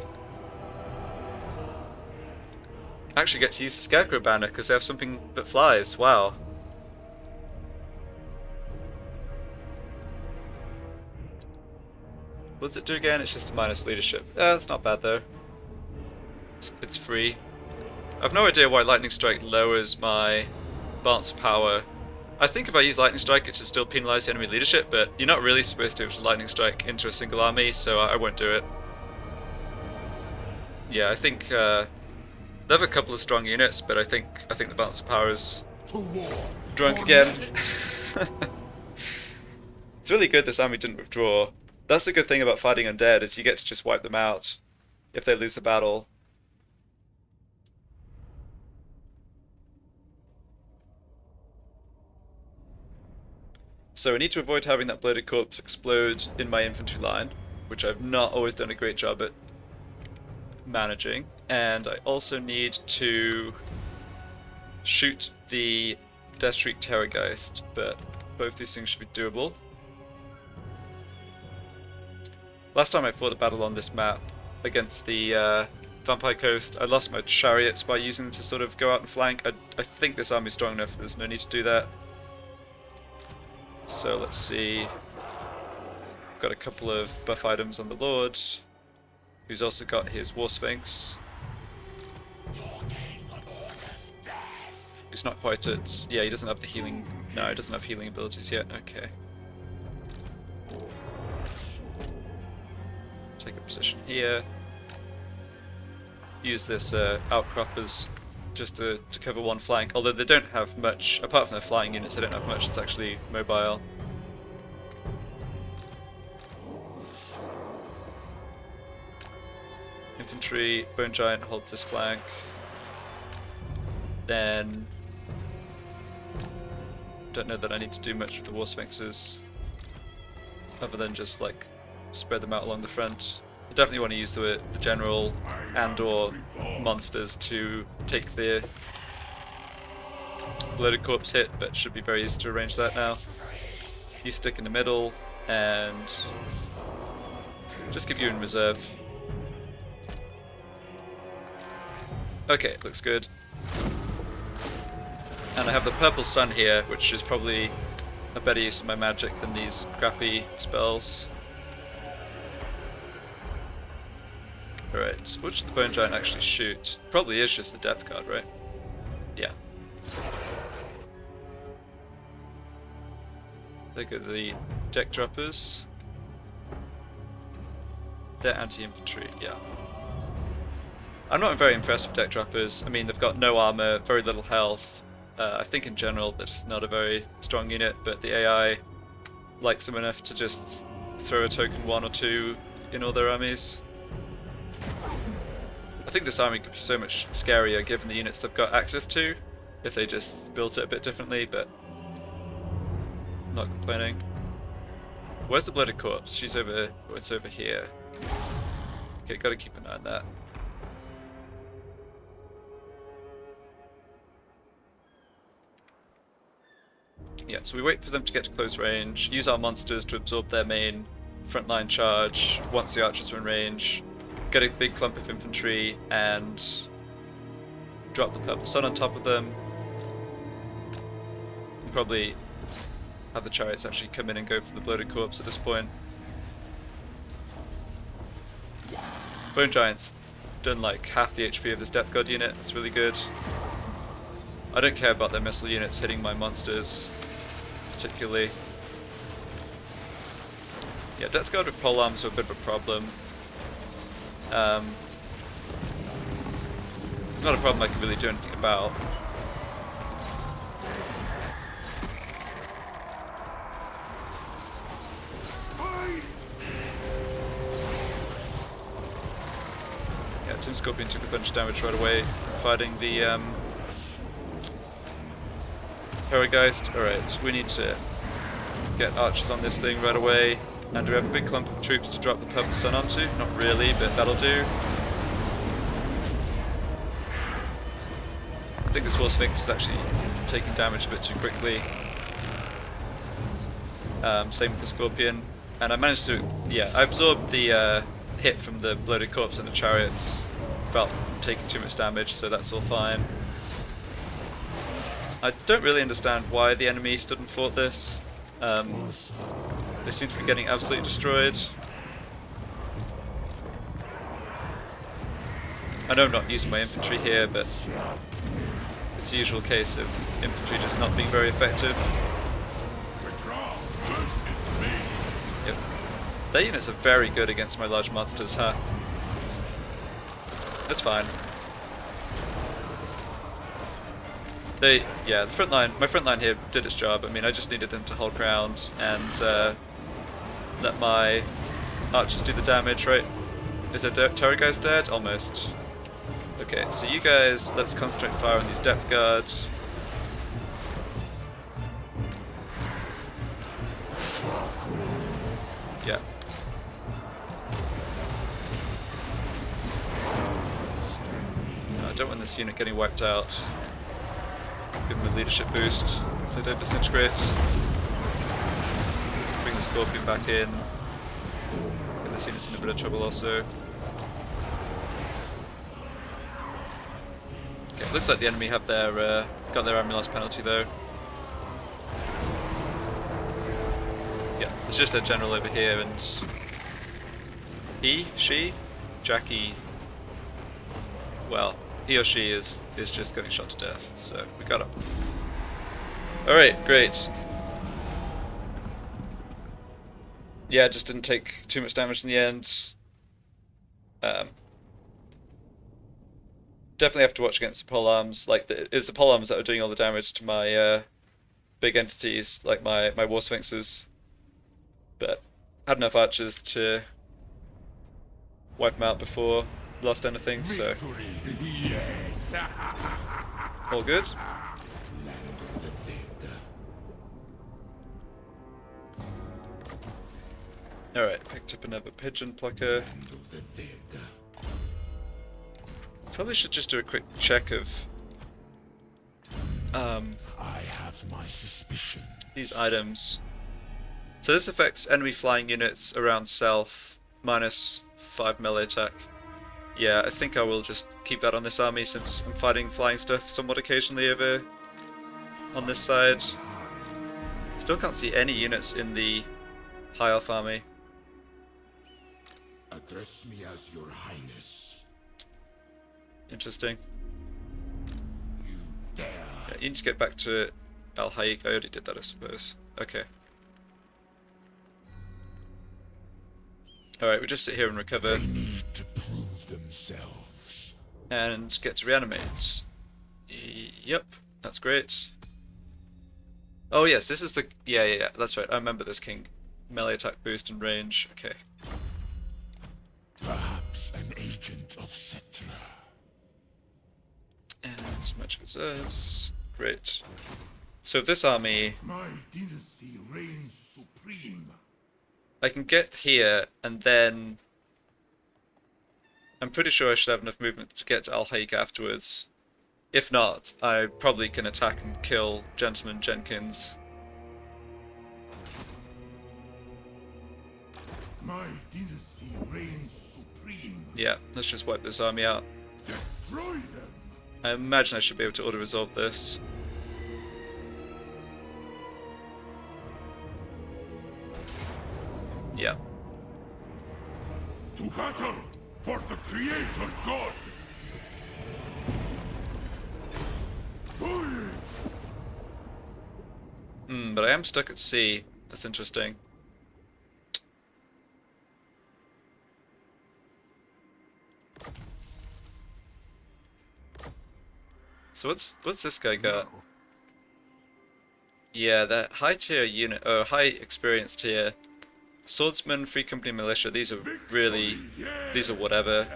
I actually get to use the Scarecrow banner because they have something that flies. Wow. What does it do again? It's just a minus leadership. That's not bad though. It's free. I've no idea why Lightning Strike lowers my balance of power. I think if I use Lightning Strike, it should still penalize the enemy leadership, but you're not really supposed to use Lightning Strike into a single army, so I won't do it. Yeah, I think they have a couple of strong units, but I think the balance of power is drunk again. It's really good this army didn't withdraw. That's the good thing about fighting undead, is you get to just wipe them out if they lose the battle. So I need to avoid having that bloated corpse explode in my infantry line, which I've not always done a great job at managing. And I also need to shoot the Deathshriek Terrorgeist, but both these things should be doable. Last time I fought a battle on this map against the Vampire Coast, I lost my chariots by using them to sort of go out and flank. I think this army's strong enough, there's no need to do that. So let's see. Got a couple of buff items on the Lord, who's also got his War Sphinx. He's not quite at... yeah, he doesn't have the healing... no, he doesn't have healing abilities yet. Okay. Take a position here. Use this Outcroppers just to cover one flank, although they don't have much, apart from their flying units, they don't have much that's actually mobile. Infantry, Bone Giant holds this flank. Then... don't know that I need to do much with the War Sphinxes, other than just like spread them out along the front. I definitely want to use the general and or monsters to take the bloated corpse hit, but it should be very easy to arrange that now. You stick in the middle and just give you in reserve. Okay, looks good. And I have the purple sun here, which is probably a better use of my magic than these crappy spells. Alright, so which does the Bone Giant actually shoot? Probably is just the Depth Guard, right? Yeah. There go the Deck Droppers. They're anti-infantry, yeah. I'm not very impressed with Deck Droppers. I mean, they've got no armor, very little health. I think in general they're just not a very strong unit, but the AI likes them enough to just throw a token 1 or 2 in all their armies. I think this army could be so much scarier given the units they've got access to, if they just built it a bit differently, but not complaining. Where's the Bloated Corpse? She's over... oh, it's over here. Okay, gotta keep an eye on that. Yeah, so we wait for them to get to close range, use our monsters to absorb their main frontline charge once the archers are in range, get a big clump of infantry, and drop the purple sun on top of them. And probably have the chariots actually come in and go for the bloated corpse at this point. Bone Giant's done like half the HP of this Death Guard unit, that's really good. I don't care about their missile units hitting my monsters, particularly. Yeah, Death Guard with polearms are a bit of a problem. It's not a problem I can really do anything about. Yeah, Team Scorpion took a bunch of damage right away fighting the Herrgeist. Alright, we need to get archers on this thing right away. And do we have a big clump of troops to drop the Purple Sun onto? Not really, but that'll do. I think this War Sphinx is actually taking damage a bit too quickly. Same with the Scorpion. And I managed to, yeah, I absorbed the hit from the bloated corpse and the chariots without taking too much damage, so that's all fine. I don't really understand why the enemy stood and fought this. They seem to be getting absolutely destroyed. I know I'm not using my infantry here, but it's the usual case of infantry just not being very effective. Yep. Their units are very good against my large monsters, huh? That's fine. Yeah, the front line, my front line here did its job. I mean, I just needed them to hold ground and let my archers do the damage, right? Is the Terrorgeist dead? Almost. Okay, so you guys, let's concentrate fire on these depth guards. Yeah. No, I don't want this unit getting wiped out. Give them a leadership boost so they don't disintegrate. Bring the Scorpion back in. Get this unit's in a bit of trouble also. Okay, looks like the enemy have their got their army loss penalty though. Yeah, it's just a general over here and she, Jackie. Well, he or she is just getting shot to death, so we got him. Alright, great. Yeah, it just didn't take too much damage in the end. Definitely have to watch against the polearms. Like, it's the polearms that are doing all the damage to my big entities, like my War Sphinxes. But had enough archers to wipe them out before lost anything, so Yes. all good. Land of the dead. Alright, picked up another pigeon plucker. Land of the dead. Probably should just do a quick check of I have my suspicion. these items. So this affects enemy flying units around south, minus 5 melee attack. Yeah, I think I will just keep that on this army since I'm fighting flying stuff somewhat occasionally over on this side. Still can't see any units in the High Elf army. Address me as your highness. Interesting. You dare. Yeah, you need to get back to Al Haik. I already did that, I suppose. Okay. Alright, we just sit here and recover. They need to prove themselves. And get to reanimate. Yep, that's great. Oh yes, this is the... Yeah, that's right. I remember this king. Melee attack boost and range. Okay. Perhaps an agent of Cetra. And magic reserves. Great. So this army, My dynasty reigns supreme. I can get here and then... I'm pretty sure I should have enough movement to get to Al Haik afterwards. If not, I probably can attack and kill Gentleman Jenkins My dynasty reigns supreme. Yeah, let's just wipe this army out. Destroy them. I imagine I should be able to auto-resolve this. Yeah. To battle for the Creator God. Voyage. But I am stuck at sea. That's interesting. So what's this guy got? Yeah, that high tier unit, high experience tier. Swordsman, Free Company Militia, these are really, these are whatever.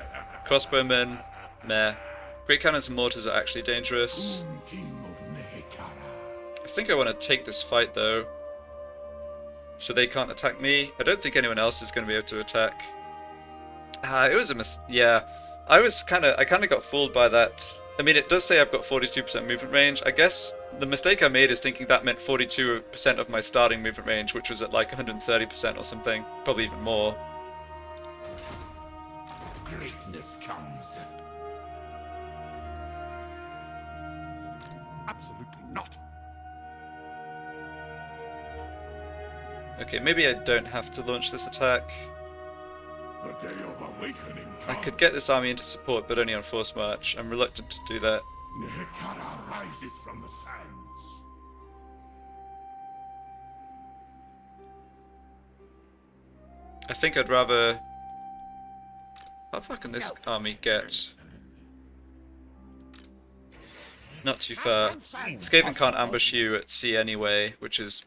Crossbowmen, meh. Great Cannons and Mortars are actually dangerous. King of Nehekara. I think I want to take this fight though, so they can't attack me. I don't think anyone else is going to be able to attack. It was a yeah. I kind of got fooled by that. I mean, it does say I've got 42% movement range. I guess the mistake I made is thinking that meant 42% of my starting movement range, which was at like 130% or something, probably even more. Greatness comes. Absolutely not. Okay, maybe I don't have to launch this attack. The day of awakening I comes. could get this army into support, but only on force march. I'm reluctant to do that. Nehekara rises from the sands. I think I'd rather... How far can this army get? Not too far. Skaven can't ambush you at sea anyway, which is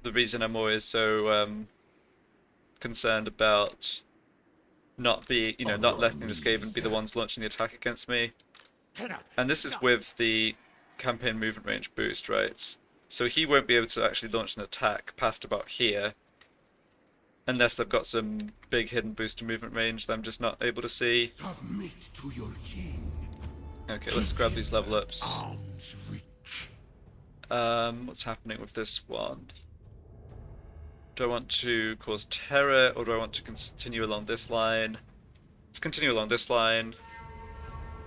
the reason I'm always so concerned about not letting the Skaven be the ones launching the attack against me. And this is with the campaign movement range boost, right? So he won't be able to actually launch an attack past about here, unless they've got some big hidden boost to movement range that I'm just not able to see. Submit to your king. Okay, let's grab these level ups. Arms reach. What's happening with this one? Do I want to cause terror, or do I want to continue along this line? Let's continue along this line.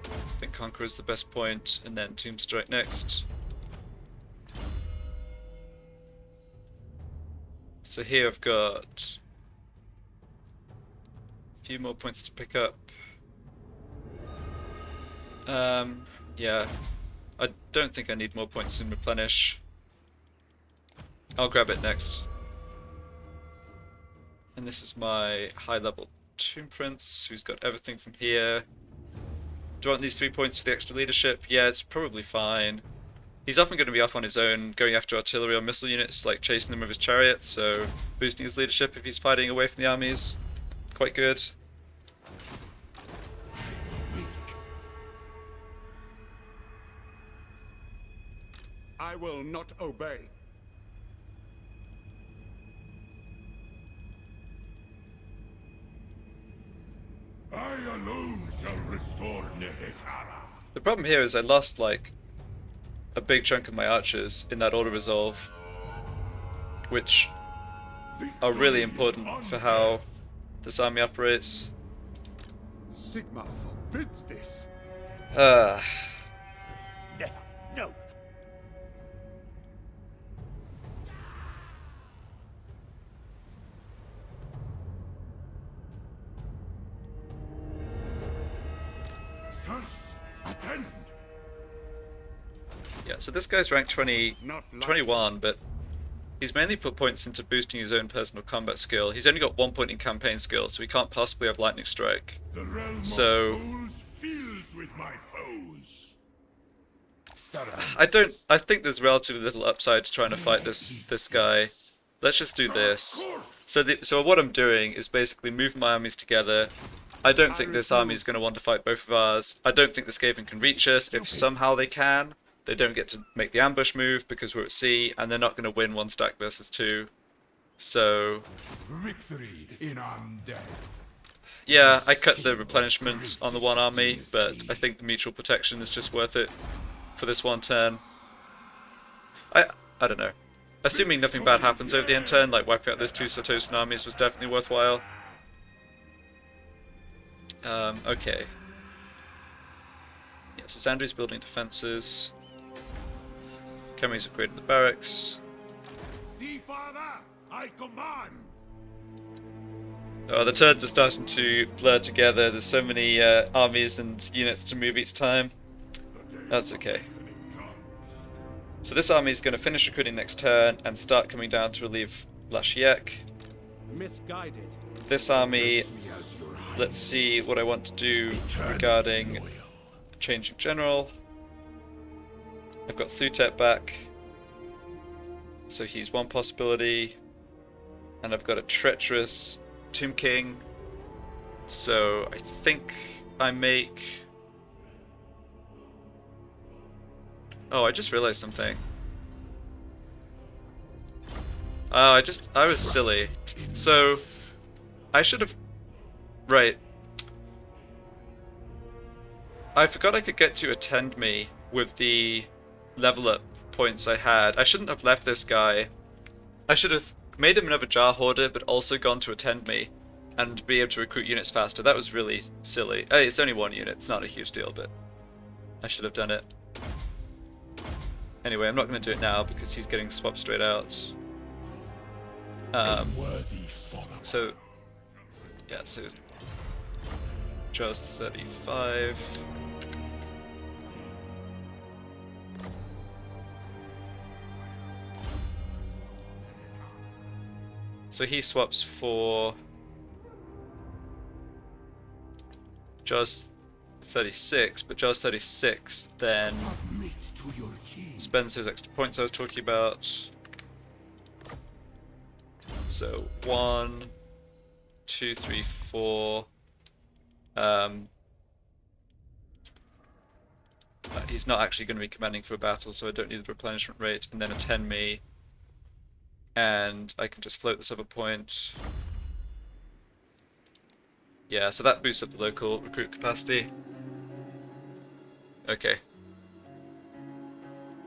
I think Conquer is the best point, and then Tomb Strike next. So here I've got a few more points to pick up. Yeah, I don't think I need more points in Replenish. I'll grab it next. And this is my high level Tomb Prince, who's got everything from here. Do I want these 3 points for the extra leadership? Yeah, it's probably fine. He's often going to be off on his own, going after artillery or missile units, like chasing them with his chariot, so boosting his leadership if he's fighting away from the armies, quite good. I will not obey. I alone shall restore Nehekara. The problem here is I lost like a big chunk of my archers in that auto-resolve, which are really important for how this army operates. Sigma forbids this. Never. No. Sirs, attend. Yeah, so this guy's ranked 20, Not like 21, but he's mainly put points into boosting his own personal combat skill. He's only got 1 point in campaign skill, so he can't possibly have Lightning Strike. The realm So- of souls fills with my foes. I think there's relatively little upside to trying to fight this guy. Let's just do this. So what I'm doing is basically moving my armies together. I don't think this army is going to want to fight both of ours. I don't think the Skaven can reach us. If somehow they can, they don't get to make the ambush move because we're at sea, and they're not going to win 1 stack versus 2. So Victory in undeath. yeah, I cut the replenishment on the one army, but I think the mutual protection is just worth it for this one turn. I don't know. assuming nothing bad happens over the end-turn, like wiping out those 2 Satosan armies was definitely worthwhile. Okay. Yeah, so Zandri's building defenses. Khemri's upgraded the barracks. See, father, I command. Oh, the turns are starting to blur together. There's so many armies and units to move each time. That's okay. So this army is going to finish recruiting next turn and start coming down to relieve Lashiek. Misguided. This army, let's see what I want to do regarding changing general. I've got Thutet back, so he's one possibility, and I've got a treacherous Tomb King, so I think I make... Oh, I just realized something. Oh, I was silly. So, I should have... Right. I forgot I could get to attend me with the level up points I had. I shouldn't have left this guy. I should have made him another jar hoarder, but also gone to attend me and be able to recruit units faster. That was really silly. Hey, it's only 1 unit, it's not a huge deal, but I should have done it. Anyway, I'm not going to do it now because he's getting swapped straight out. So, yeah, so just 35. So he swaps for just 36, but just 36 then spends those extra points I was talking about. So 1, 2, 3, 4. He's not actually going to be commanding for a battle, so I don't need the replenishment rate, and then attend me. And I can just float this other point. Yeah, so that boosts up the local recruit capacity. Okay.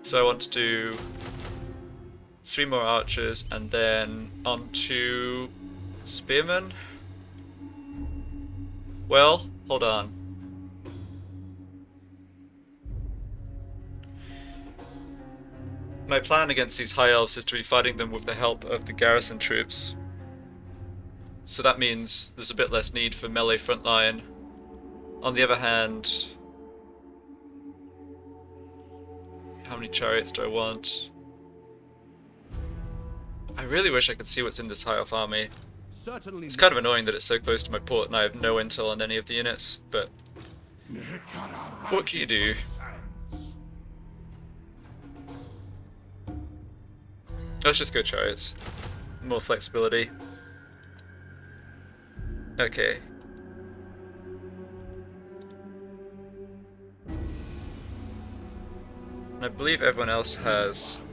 So I want to do 3 more archers and then on to spearmen. Well, hold on. My plan against these high elves is to be fighting them with the help of the garrison troops. So that means there's a bit less need for melee frontline. On the other hand, how many chariots do I want? I really wish I could see what's in this high elf army. Certainly It's kind of annoying that it's so close to my port and I have no intel on any of the units, but what can you do? Let's just go chariots. More flexibility. Okay. And I believe everyone else has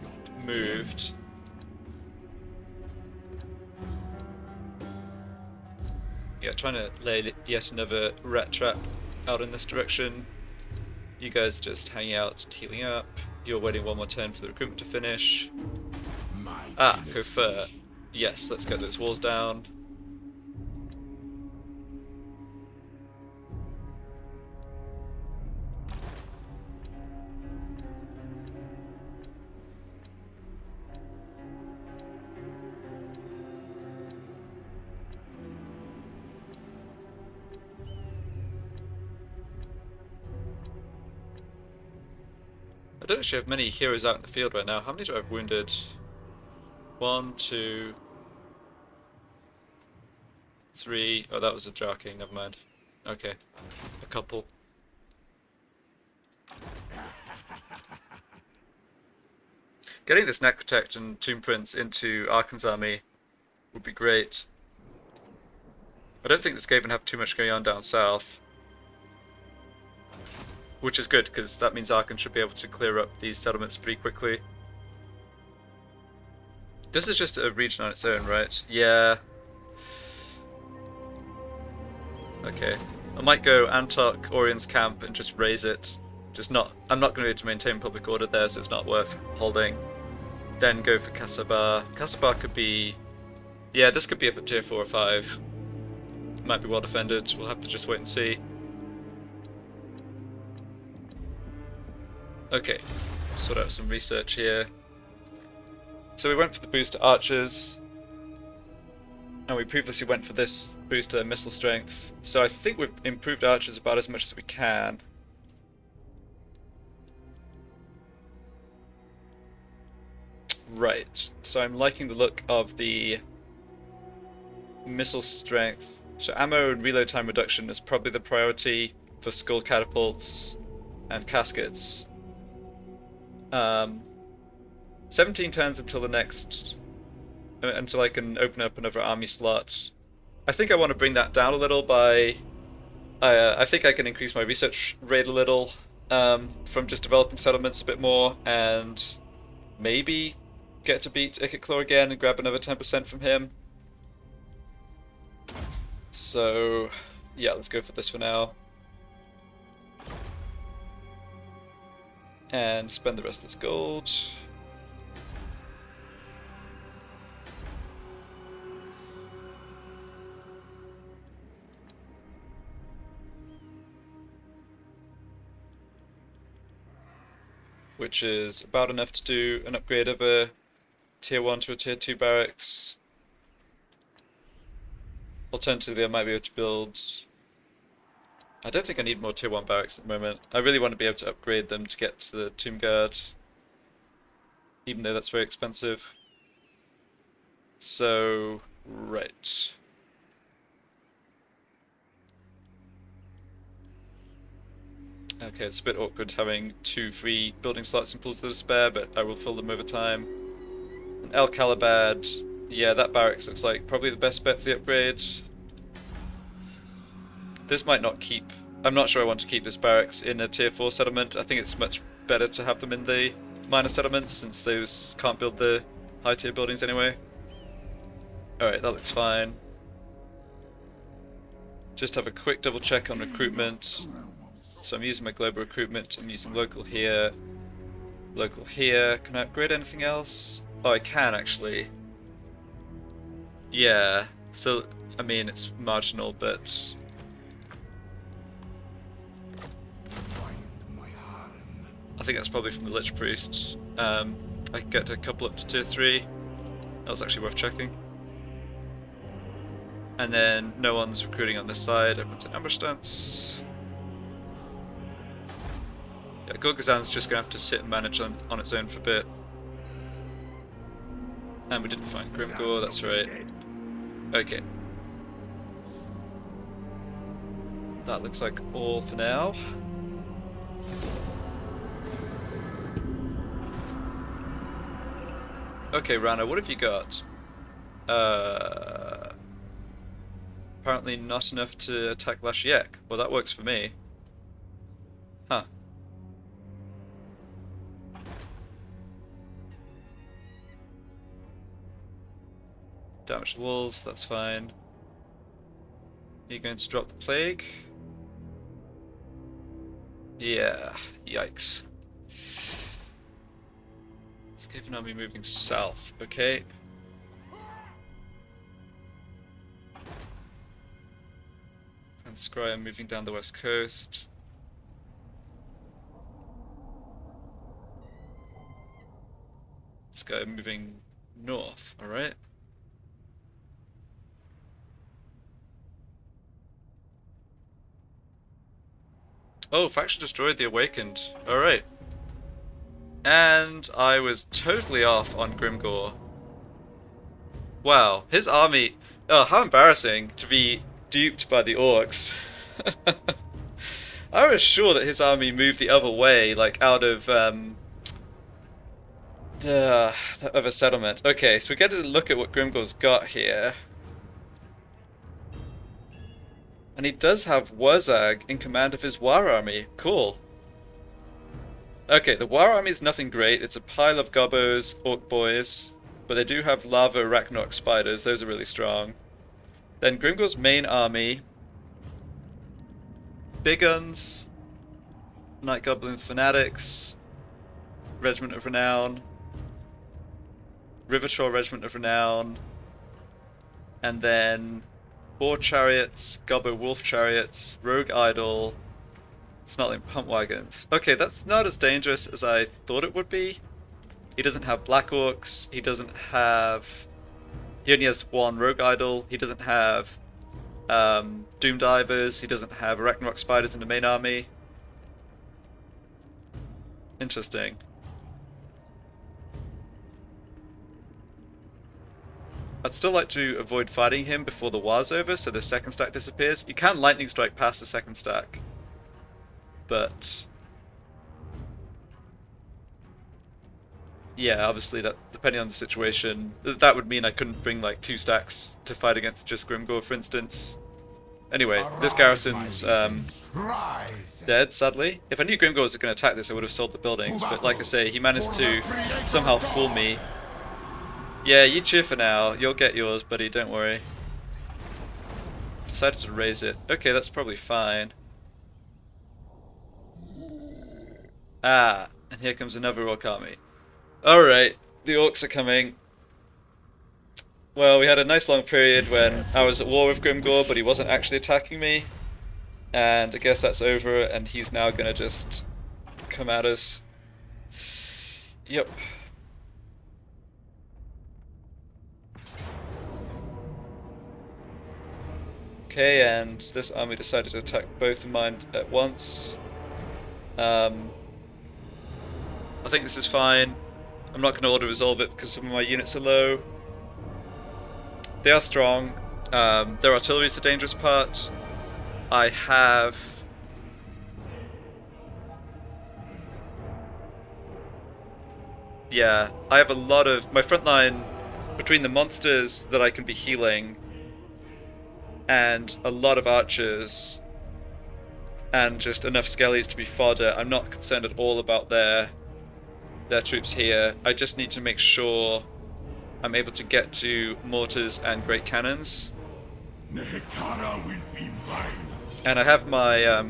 moved. Yeah, trying to lay yet another rat trap out in this direction. You guys are just hanging out and healing up. You're waiting one more turn for the recruitment to finish. Ah, Kofur. Yes, let's get those walls down. I don't actually have many heroes out in the field right now. How many do I have wounded? 1, 2, 3. Oh, that was a Jar King, never mind. Okay, a couple. Getting this Necrotect and Tomb Prince into Arkhan's army would be great. I don't think this Skaven have too much going on down south. Which is good, because that means Arkhan should be able to clear up these settlements pretty quickly. This is just a region on its own, right? Yeah. Okay. I might go Antok, Orion's camp, and just raise it. I'm not going to be able to maintain public order there, so it's not worth holding. then go for Kasabar. Kasabar could be... Yeah, this could be up at tier 4 or 5. Might be well defended, we'll have to just wait and see. Okay, sort out some research here. So we went for the boost to archers, and we previously went for this boost to missile strength. So I think we've improved archers about as much as we can. Right, so I'm liking the look of the missile strength. So ammo and reload time reduction is probably the priority for skull catapults and caskets. 17 turns until the next... until I can open up another army slot. I think I want to bring that down a little by... I think I can increase my research rate a little from just developing settlements a bit more, and maybe get to beat Ikitclaw again and grab another 10% from him. So, yeah, let's go for this for now. And spend the rest of this gold. Which is about enough to do an upgrade of a tier 1 to a tier 2 barracks. Alternatively, I might be able to build... I don't think I need more tier 1 barracks at the moment. I really want to be able to upgrade them to get to the Tomb Guard, even though that's very expensive. So, right. Okay, it's a bit awkward having 2 free building slots in Pools of Despair, but I will fill them over time. And El Calabad, yeah, that barracks looks like probably the best bet for the upgrade. This might not keep... I'm not sure I want to keep this barracks in a tier 4 settlement. I think it's much better to have them in the minor settlements, since those can't build the high tier buildings anyway. Alright, that looks fine. Just have a quick double check on recruitment. So I'm using my global recruitment, I'm using local here, local here. Can I upgrade anything else? Oh, I can actually. Yeah, so, I mean, it's marginal, but... I think that's probably from the Lich Priest. I can get a couple up to tier 3. That was actually worth checking. And then no one's recruiting on this side, everyone's in ambush stance. Yeah, Gorgazan's just going to have to sit and manage on its own for a bit. And we didn't find Grimgore, that's right. Okay. That looks like all for now. Okay, Rana, what have you got? Apparently not enough to attack Lashiek. Well, that works for me. Huh. Damage the walls, that's fine. Are you going to drop the plague? Yeah, yikes. Escaping army moving south, okay. And Scryer moving down the west coast. This guy moving north, alright. Oh, faction destroyed the Awakened. Alright. And I was totally off on Grimgore. Wow, his army... Oh, how embarrassing to be duped by the Orcs. I was sure that his army moved the other way, like out of the other settlement. Okay, so we get to look at what Grimgore's got here. And he does have Wurzag in command of his war army. Cool. Okay, the war army is nothing great. It's a pile of gobbos, orc boys, but they do have lava arachnarch spiders. Those are really strong. Then Grimgore's main army. Big guns, Night Goblin Fanatics, Regiment of Renown. River Troll Regiment of Renown, and then Boar Chariots, Gobbo Wolf Chariots, Rogue Idol, Snarling Pump Wagons. Okay, that's not as dangerous as I thought it would be. He doesn't have Black Orcs, he doesn't have... He only has one Rogue Idol, he doesn't have Doom Divers, he doesn't have Arachnarok Spiders in the main army. Interesting. I'd still like to avoid fighting him before the war's over, so the second stack disappears. You can lightning strike past the second stack, but yeah, obviously that depending on the situation, that would mean I couldn't bring like 2 stacks to fight against just Grimgore, for instance. Anyway, this garrison's dead, sadly. If I knew Grimgore was going to attack this, I would have sold the buildings, but like I say, he managed to somehow fool me. Yeah, you cheer for now. You'll get yours, buddy, don't worry. Decided to raise it. Okay, that's probably fine. Ah, and here comes another Orc army. Alright, the Orcs are coming. Well, we had a nice long period when I was at war with Grimgore, but he wasn't actually attacking me. And I guess that's over, and he's now gonna just come at us. Yep. Okay, and this army decided to attack both of mine at once. I think this is fine. I'm not going to auto-resolve it because some of my units are low. They are strong. Their artillery is the dangerous part. I have... Yeah, I have a lot of... My front line, between the monsters that I can be healing, and a lot of archers, and just enough skellies to be fodder, I'm not concerned at all about their troops here. I just need to make sure I'm able to get to mortars and great cannons. Nehekara will be mine. And I have my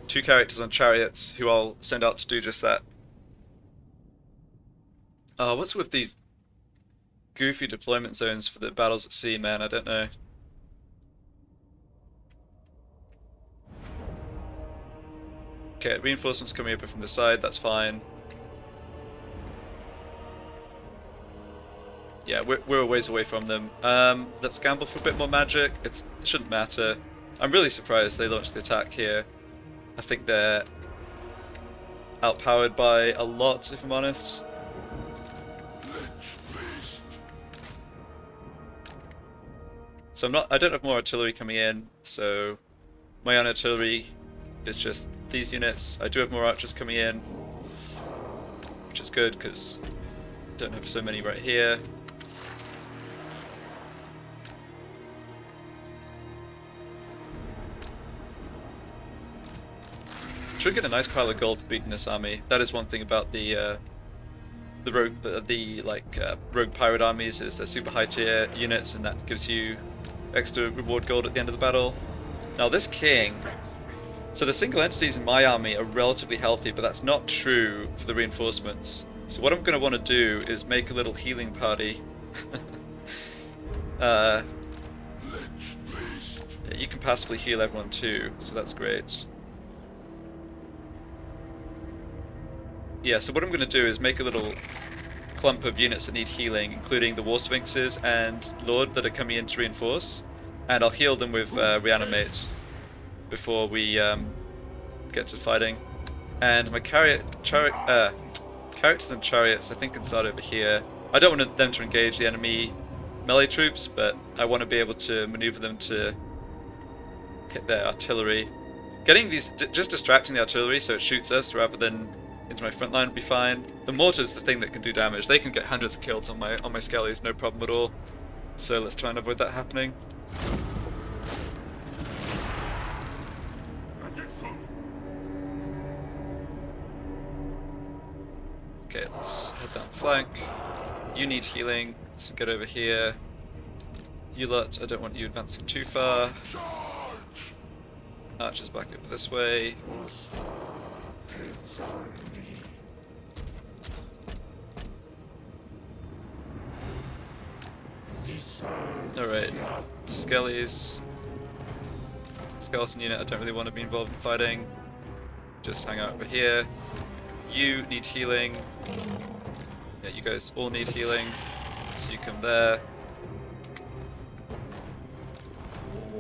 2 characters on chariots who I'll send out to do just that. What's with these goofy deployment zones for the battles at sea, man? I don't know. Okay, reinforcements coming over from the side, that's fine. Yeah, we're a ways away from them. Let's gamble for a bit more magic. It shouldn't matter. I'm really surprised they launched the attack here. I think they're outpowered by a lot, if I'm honest. So I don't have more artillery coming in, so my own artillery is just these units. I do have more archers coming in, which is good because I don't have so many right here. Should get a nice pile of gold for beating this army. That is one thing about the rogue pirate armies, is they're super high tier units, and that gives you extra reward gold at the end of the battle. Now this king, so the single entities in my army are relatively healthy, but that's not true for the reinforcements. So what I'm going to want to do is make a little healing party. Yeah, you can passively heal everyone too, so that's great. Yeah, so what I'm going to do is make a little clump of units that need healing, including the War Sphinxes and Lord that are coming in to reinforce, and I'll heal them with Reanimate before we get to fighting. And my characters and chariots I think can start over here. I don't want them to engage the enemy melee troops, but I want to be able to maneuver them to hit their artillery. Getting these, just distracting the artillery so it shoots us rather than into my front line would be fine. The mortar's the thing that can do damage. They can get hundreds of kills on my skellies, no problem at all. So let's try and avoid that happening. Okay, let's head down the flank. You need healing, so get over here. You lot, I don't want you advancing too far. Archers back over this way. Alright, Skellies. Skeleton unit, I don't really want to be involved in fighting. Just hang out over here. You need healing. Yeah, you guys all need healing. So you come there.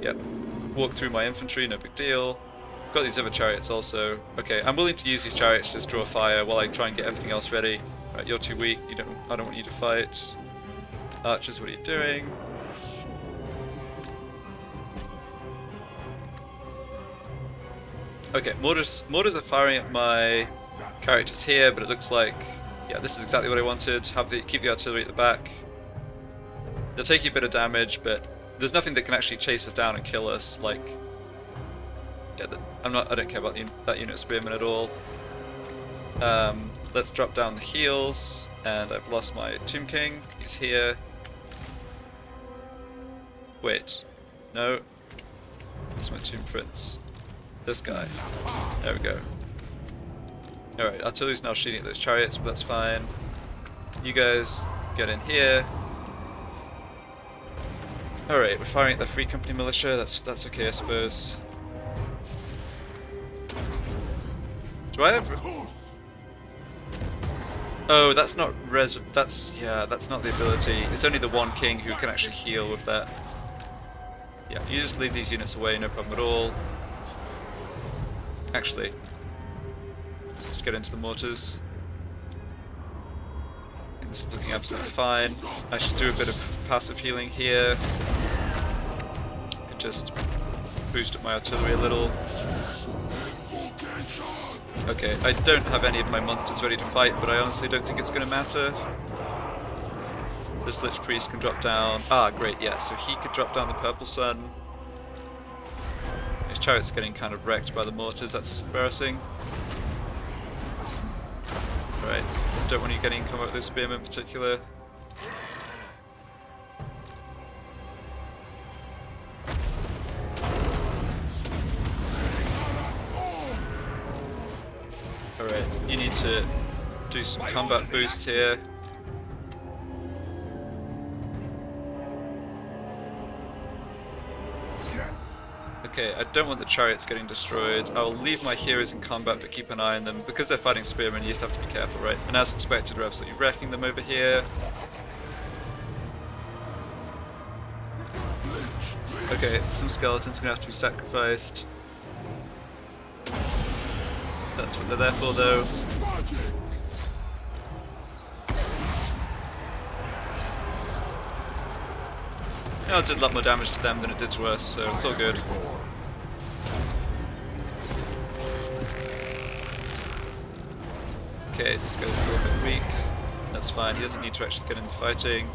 Yep. Walk through my infantry, no big deal. Got these other chariots also. Okay, I'm willing to use these chariots to draw fire while I try and get everything else ready. Right, you're too weak. I don't want you to fight. Archers, what are you doing? Okay, mortars are firing at my characters here, but it looks like, yeah, this is exactly what I wanted. Keep the artillery at the back. They'll take you a bit of damage, but there's nothing that can actually chase us down and kill us. Like, yeah, I don't care about that unit of spearmen at all. Let's drop down the heals, and I've lost my Tomb King. He's here. Wait, no. Where's my Tomb Prince? This guy. There we go. Alright, artillery's now shooting at those chariots, but that's fine. You guys get in here. Alright, we're firing at the Free Company militia. That's okay, I suppose. Do I have... Oh, that's not that's not the ability. It's only the one king who can actually heal with that. Yeah, you just lead these units away, no problem at all. Actually, just get into the mortars. I think this is looking absolutely fine. I should do a bit of passive healing here. And just boost up my artillery a little. Okay, I don't have any of my monsters ready to fight, but I honestly don't think it's going to matter. This Lich Priest can drop down. Ah, great, yeah, so he could drop down the Purple Sun. His chariot's getting kind of wrecked by the mortars, that's embarrassing. Right, don't want you getting in combat with this spearman in particular. Alright, you need to do some combat boost here. Okay, I don't want the chariots getting destroyed. I'll leave my heroes in combat but keep an eye on them. Because they're fighting spearmen, you just have to be careful, right? And as expected, we're absolutely wrecking them over here. Okay, some skeletons are going to have to be sacrificed. That's what they're there for, though. Yeah, it did a lot more damage to them than it did to us, so it's all good. Okay, this guy's still a bit weak. That's fine, he doesn't need to actually get into fighting.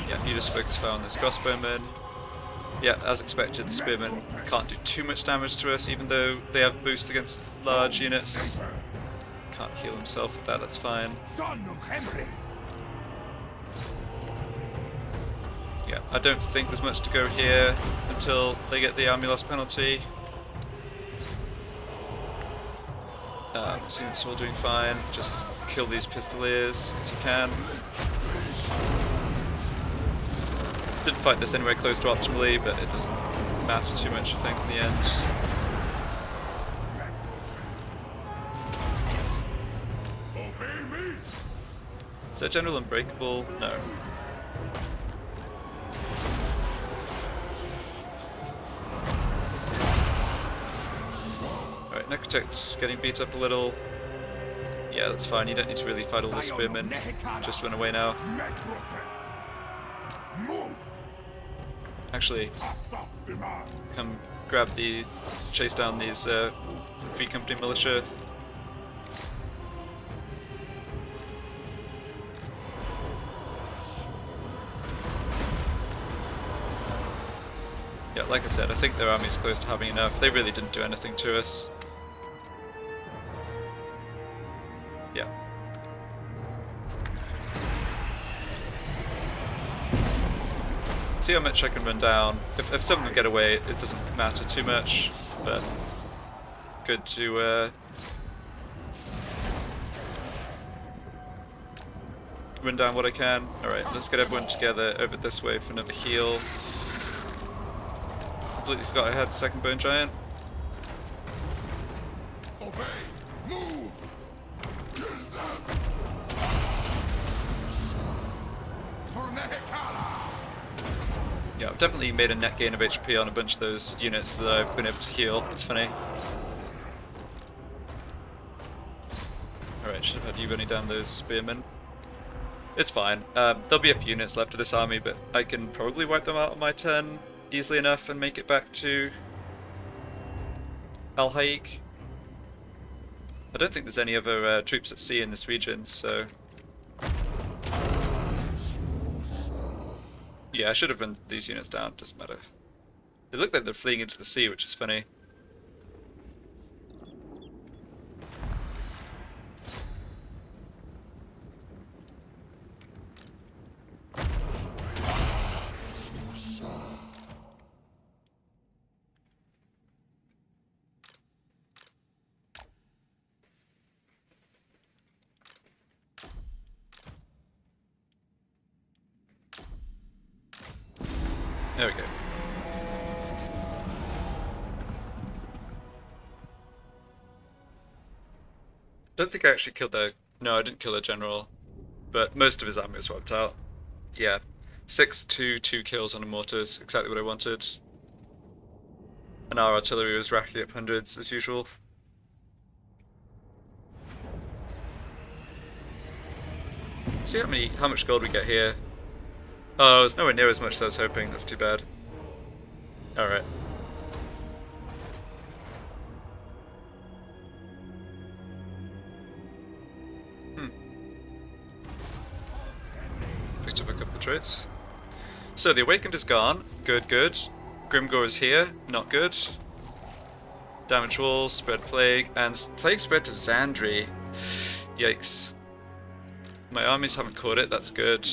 Yeah, you just focus fire on this crossbowman. Yeah, as expected, the spearmen can't do too much damage to us, even though they have boosts against large units. Can't heal himself with that, that's fine. Yeah, I don't think there's much to go here until they get the army loss penalty. Seems we're doing fine. Just kill these pistoliers as you can. Didn't fight this anywhere close to optimally, but it doesn't matter too much, I think, in the end. Is that General Unbreakable? No. Alright, Necrotect getting beat up a little. Yeah, that's fine, you don't need to really fight all the spearmen. Just run away now. Actually, come chase down these Free Company militia. Yeah, like I said, I think their army's close to having enough. They really didn't do anything to us. Yeah. See how much I can run down. If some of them get away, it doesn't matter too much, but good to run down what I can. Alright, let's get everyone together over this way for another heal. Completely forgot I had the second Bone Giant. Obey! Move! Kill them! For Nehekala! Yeah, I've definitely made a net gain of HP on a bunch of those units that I've been able to heal. It's funny. Alright, should have had you running down those spearmen. It's fine. There'll be a few units left of this army, but I can probably wipe them out on my turn easily enough and make it back to Al Haik. I don't think there's any other troops at sea in this region, so... Yeah, I should have run these units down, doesn't matter. They look like they're fleeing into the sea, which is funny. There we go. Don't think I actually killed their... No, I didn't kill their general. But most of his army was wiped out. Yeah. 6-2, 2 kills on the mortars. Exactly what I wanted. And our artillery was racking up hundreds, as usual. See how much gold we get here. Oh, it's nowhere near as much as I was hoping. That's too bad. Alright. Picked up a couple of traits. So the Awakened is gone. Good, good. Grimgore is here. Not good. Damage walls, spread plague, and plague spread to Zandri. Yikes. My armies haven't caught it, that's good.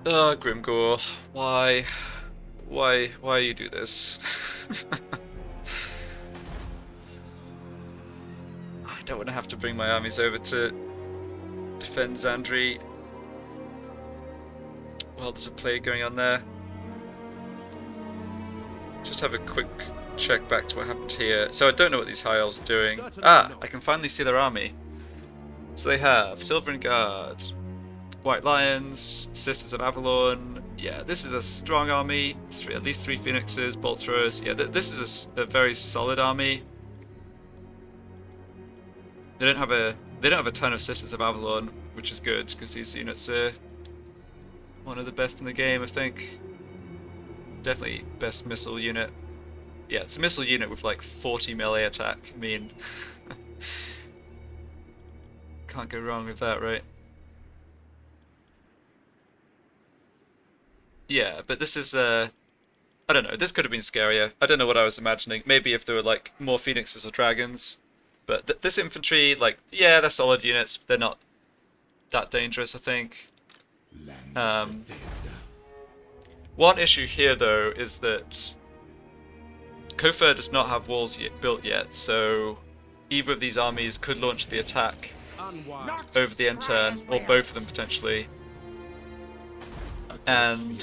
Grimgore, why you do this? I don't want to have to bring my armies over to defend Zandri. Well, there's a plague going on there. Just have a quick check back to what happened here. So I don't know what these High Elves are doing. Ah, I can finally see their army. So they have Silver and Guard, White Lions, Sisters of Avalon. Yeah, this is a strong army. At least 3 Phoenixes, Bolt Throwers. Yeah, this is a very solid army. They don't have a ton of Sisters of Avalon, which is good because these units are one of the best in the game, I think. Definitely best missile unit. Yeah, it's a missile unit with like 40 melee attack. I mean, can't go wrong with that, right? Yeah, but this is, I don't know, this could have been scarier. I don't know what I was imagining. Maybe if there were, like, more Phoenixes or Dragons. But this infantry, like, yeah, they're solid units. They're not that dangerous, I think. One issue here, though, is that Kofur does not have walls built yet, so either of these armies could launch the attack over the end turn, or both of them, potentially. And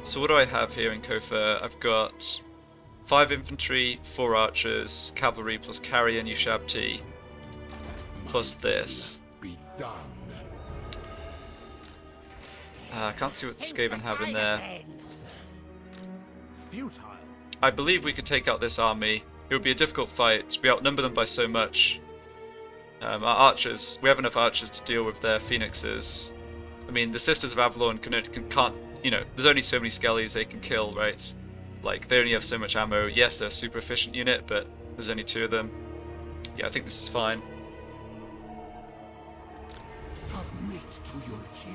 so what do I have here in Kofur? I've got 5 infantry, 4 archers, cavalry plus carrier and Ushabti, plus this. I can't see what the Skaven have in there. Futile. I believe we could take out this army. It would be a difficult fight. We outnumber them by so much. Our archers, we have enough archers to deal with their phoenixes. I mean, the Sisters of Avalon can't, you know, there's only so many skellies they can kill, right? Like, they only have so much ammo. Yes, they're a super efficient unit, but there's only 2 of them. Yeah, I think this is fine.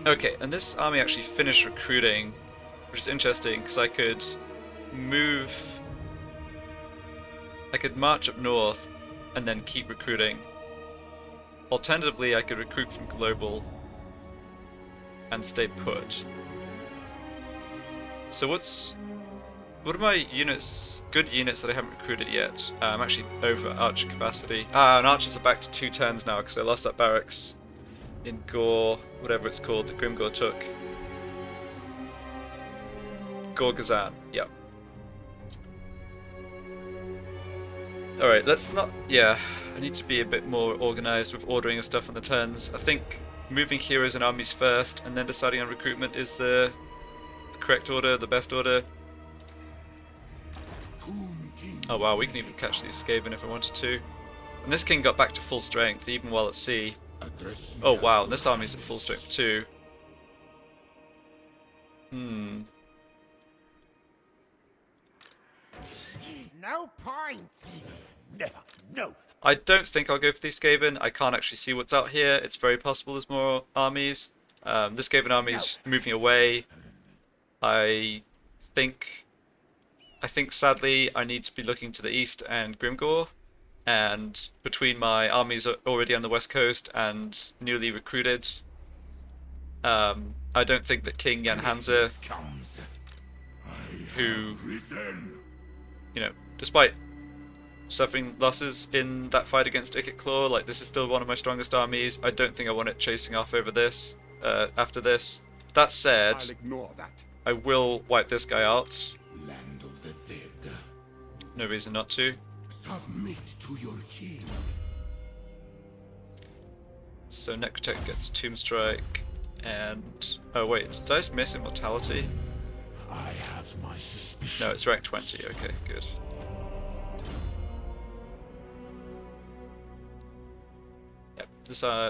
Okay, and this army actually finished recruiting, which is interesting, because I could march up north and then keep recruiting. Alternatively, I could recruit from global and stay put. So What are my units, good units that I haven't recruited yet? I'm actually over archer capacity. And archers are back to 2 turns now because I lost that barracks in Gore, whatever it's called, that Grimgore took. Gorgazan, yeah. Alright, let's not... yeah, I need to be a bit more organised with ordering of stuff on the turns. I think moving heroes and armies first and then deciding on recruitment is the correct order, the best order. Oh wow, we can even catch these Skaven if I wanted to. And this king got back to full strength even while at sea. Oh wow, and this army's at full strength too. No point. Never. No. I don't think I'll go for these Skaven. I can't actually see what's out here. It's very possible there's more armies. This Skaven army's moving away. I think sadly I need to be looking to the east and Grimgore. And between my armies already on the west coast and newly recruited, I don't think that King Jan Hansa, who, you know, despite suffering losses in that fight against Ikit Claw, like, this is still one of my strongest armies. I don't think I want it chasing off over this, after this. That said, I'll ignore that. I will wipe this guy out. Land of the dead. No reason not to. Submit to your king. So Necrotech gets Tomb Strike, and... oh wait, did I just miss Immortality? I have my suspicion. No, it's rank 20, okay, good. Yep,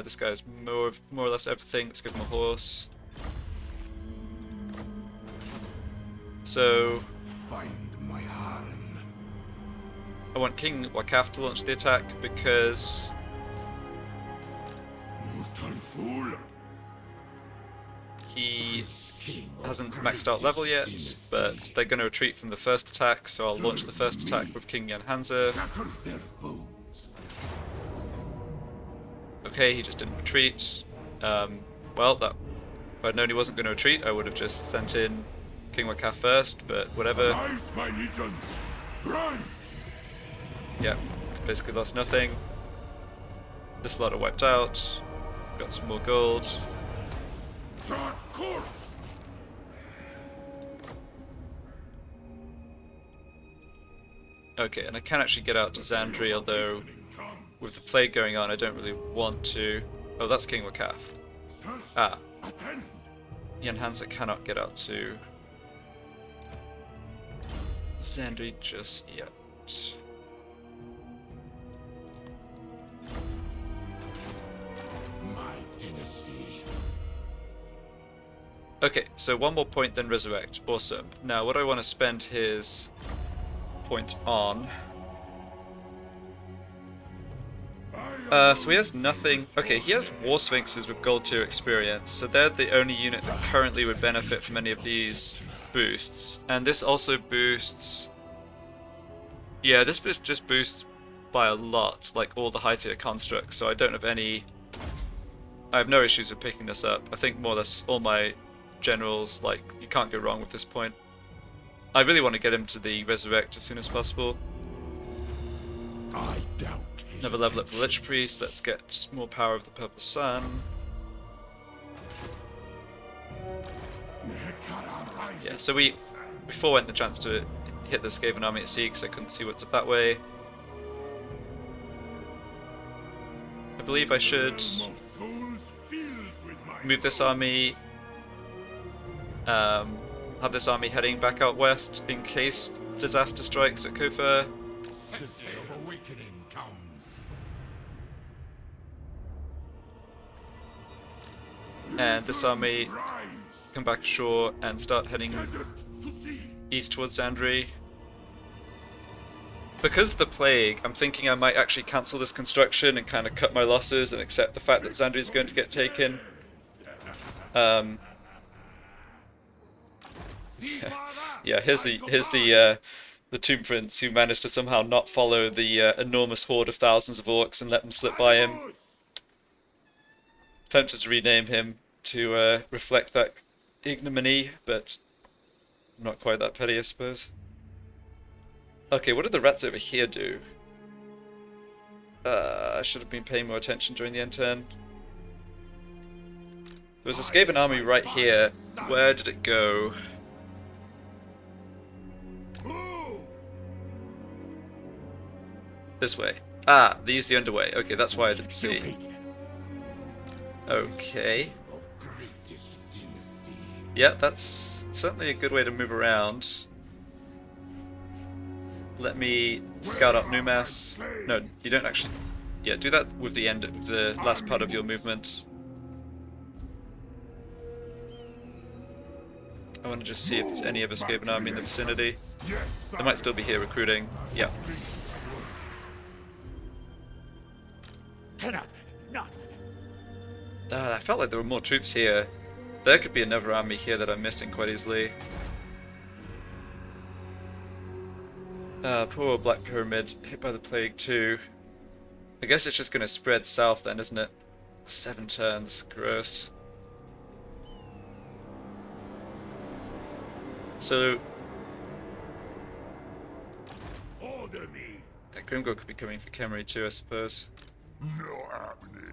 this guy's more or less everything. Let's give him a horse. So Find my harem. I want King Wakaf to launch the attack because Mortal fool. he hasn't maxed out level yet, but they're going to retreat from the first attack, so I'll launch the first attack with King Jan Hansa. Shatter their bones. Okay, he just didn't retreat. Well, that if I'd known he wasn't going to retreat, I would have just sent in King Wakaf first, but whatever. Rise, my legions. Rise. Yeah, basically lost nothing. This lot are wiped out. Got some more gold. Chart course. Okay, and I can actually get out to Zandri, although with the plague going on, I don't really want to. Oh, that's King Wakaf. Ah, Attend. Jan Hansa cannot get out to Zandri just yet. My dynasty. Okay, so one more point, then resurrect. Awesome. Now, what do I want to spend his point on? So he has nothing. Okay, he has War Sphinxes with Gold 2 experience, so they're the only unit that currently would benefit from any of these boosts. And this also boosts. Yeah, this just boosts by a lot, like all the high tier constructs, so I don't have any. I have no issues with picking this up. I think more or less all my generals, like, you can't go wrong with this point. I really want to get him to the resurrect as soon as possible. I doubt. Another level up for Lich Priest. Let's get more power of the Purple Sun. Yeah, so we forewent the chance to hit the Skaven army at sea because I couldn't see what's up that way. I believe I should move this army, have this army heading back out west in case disaster strikes at Kofa. The day of awakening comes. And this army Rise. come back ashore and start heading Desert to sea. east towards Zandri. Because of the plague, I'm thinking I might actually cancel this construction and kind of cut my losses and accept the fact that Zandri is going to get taken. Yeah, here's the Tomb Prince who managed to somehow not follow the enormous horde of thousands of orcs and let them slip by him. Tempted to rename him to reflect that ignominy, but I'm not quite that petty, I suppose. Okay, what did the rats over here do? I should have been paying more attention during the end turn. There was a Skaven army right here. Where did it go? Move! This way. Ah, they used the underway. Okay, that's why I didn't see. Okay. Of greatest dynasty. Yeah, that's certainly a good way to move around. Let me scout up Numas. No, you don't actually... Yeah, do that with the end of the last part of your movement. I want to just see if there's any other Skaven army in the vicinity. Yes, They might still be here recruiting. Yeah. cannot not. I felt like there were more troops here. There could be another army here that I'm missing quite easily. Poor old Black Pyramid, hit by the plague too. I guess it's just going to spread south then, isn't it? 7 turns, gross. So, Order me. Grimgor could be coming for Khemri too, I suppose. No happening.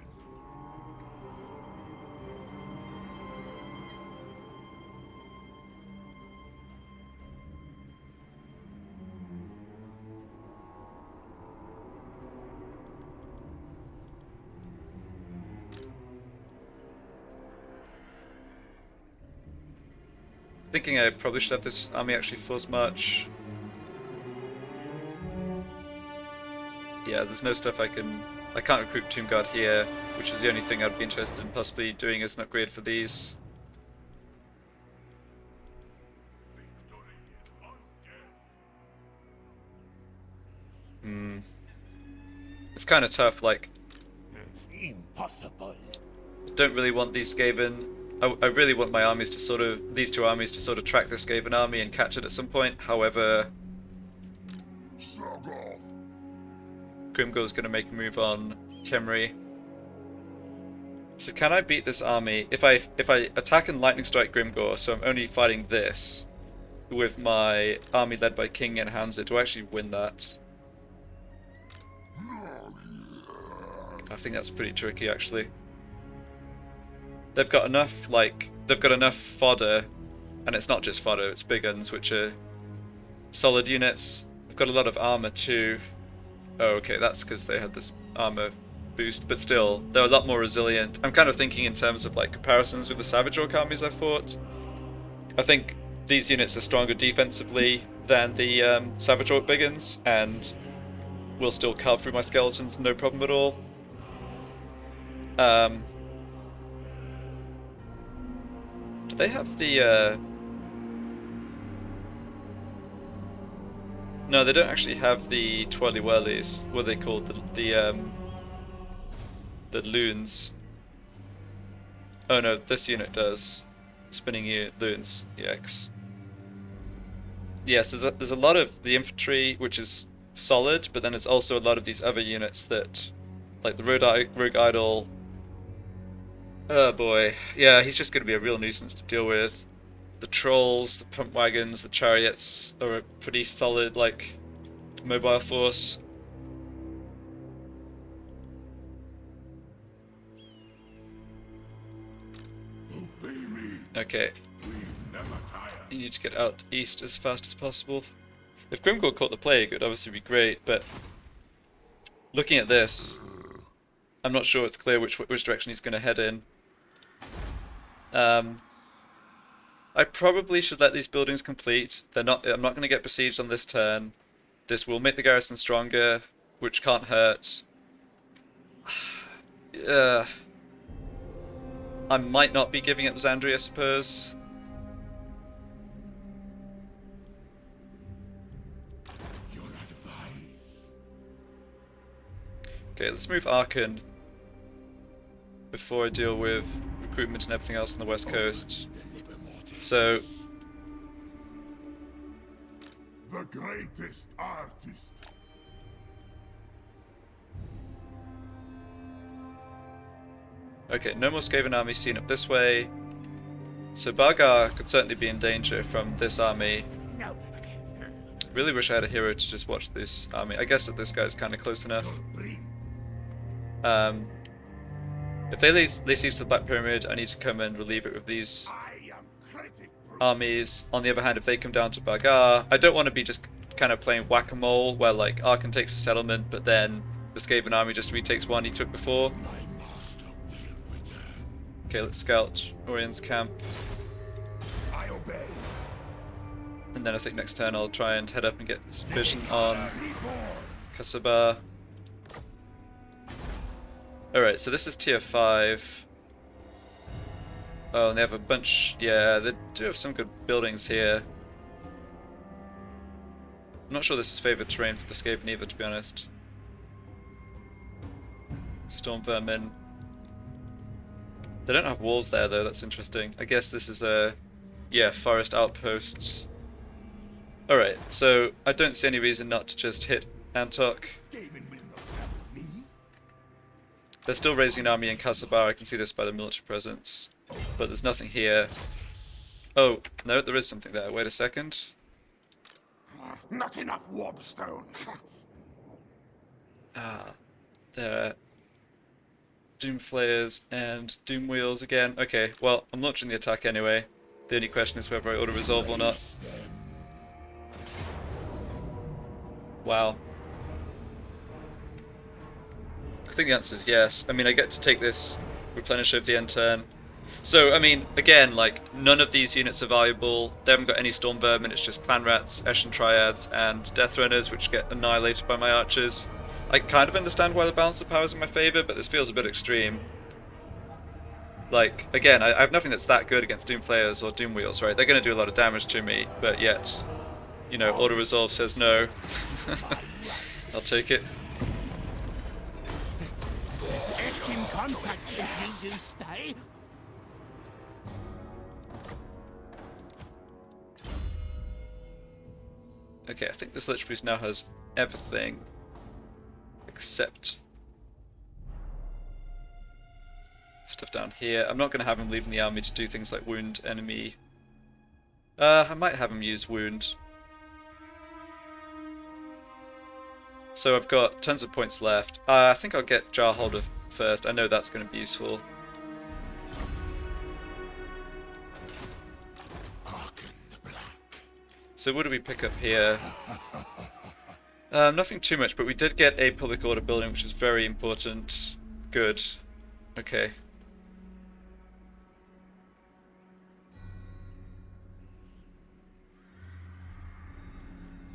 Thinking I probably should have this army actually force march. Yeah, there's no stuff I can't recruit Tomb Guard here, which is the only thing I'd be interested in possibly doing as an upgrade for these. It's kind of tough, like, Impossible. don't really want these Skaven. I really want my armies to sort of, these two armies to sort of track this Skaven army and catch it at some point. However, Shrug off. Grimgor's going to make a move on Khemri. So can I beat this army if I attack and lightning strike Grimgor? So I'm only fighting this with my army led by King and Hansa. Do I actually win that? I think that's pretty tricky actually. They've got enough, like, they've got enough fodder, and it's not just fodder, it's big guns, which are solid units. They've got a lot of armor too. Oh, okay, that's because they had this armor boost, but still, they're a lot more resilient. I'm kind of thinking in terms of, like, comparisons with the Savage Orc armies I fought. I think these units are stronger defensively than the Savage Orc big guns, and will still carve through my skeletons, no problem at all. Do they have the, No, they don't actually have the twirly whirlies. What are they called? The loons. Oh no, this unit does. Spinning loons. Yikes. Yes, there's a lot of the infantry, which is solid, but then there's also a lot of these other units that, like the Rogue Idol. Oh boy, yeah, he's just going to be a real nuisance to deal with. The trolls, the pump wagons, the chariots are a pretty solid, like, mobile force. Obey me. Okay, We never tire. you need to get out east as fast as possible. If Grimgor caught the plague, it would obviously be great, but looking at this, I'm not sure it's clear which direction he's going to head in. I probably should let these buildings complete. I'm not going to get besieged on this turn. This will make the garrison stronger, which can't hurt. I might not be giving up Xandria, I suppose. Your advice. Okay, let's move Arkhan before I deal with recruitment and everything else on the west coast. So, The greatest artist. okay, no more Skaven army seen up this way. So Bargar could certainly be in danger from this army. Really wish I had a hero to just watch this army. I guess that this guy's kind of close enough. If they lay siege to the Black Pyramid, I need to come and relieve it with these armies. On the other hand, if they come down to Bagar, I don't want to be just kind of playing whack-a-mole where like Arkhan takes a settlement, but then the Skaven army just retakes one he took before. Okay, let's scout Orion's camp. I obey. And then I think next turn I'll try and head up and get this vision on Kasaba. Alright, so this is tier 5. Oh, and they have a bunch... Yeah, they do have some good buildings here. I'm not sure this is favoured terrain for the Skaven either, to be honest. Storm Vermin. They don't have walls there, though, that's interesting. I guess this is a... Yeah, forest outposts. Alright, so I don't see any reason not to just hit Antok. They're still raising an army in Kasabar, I can see this by the military presence. But there's nothing here. Oh, no, there is something there. Wait a second. Not enough warpstone. Ah, there are Doomflayers and Doom Wheels again. Okay, well, I'm launching the attack anyway. The only question is whether I auto-resolve or not. Wow. I think the answer is yes. I mean, I get to take this replenisher of the end turn. So, I mean, again, like, none of these units are valuable. They haven't got any Storm Vermin, it's just Clan Rats, Eshin Triads, and Death Runners, which get annihilated by my archers. I kind of understand why the balance of power is in my favour, but this feels a bit extreme. Like, again, I have nothing that's that good against Doomflayers or Doom Wheels, right? They're going to do a lot of damage to me, but yet, you know, auto-resolve says no. I'll take it. Get in contact if you do stay. Okay, I think this Lich Priest now has everything except stuff down here. I'm not going to have him leaving the army to do things like wound enemy. I might have him use wound. So I've got tons of points left. I think I'll get Jarholder first. I know that's going to be useful. So what do we pick up here? Nothing too much, but we did get a public order building, which is very important. Good. Okay.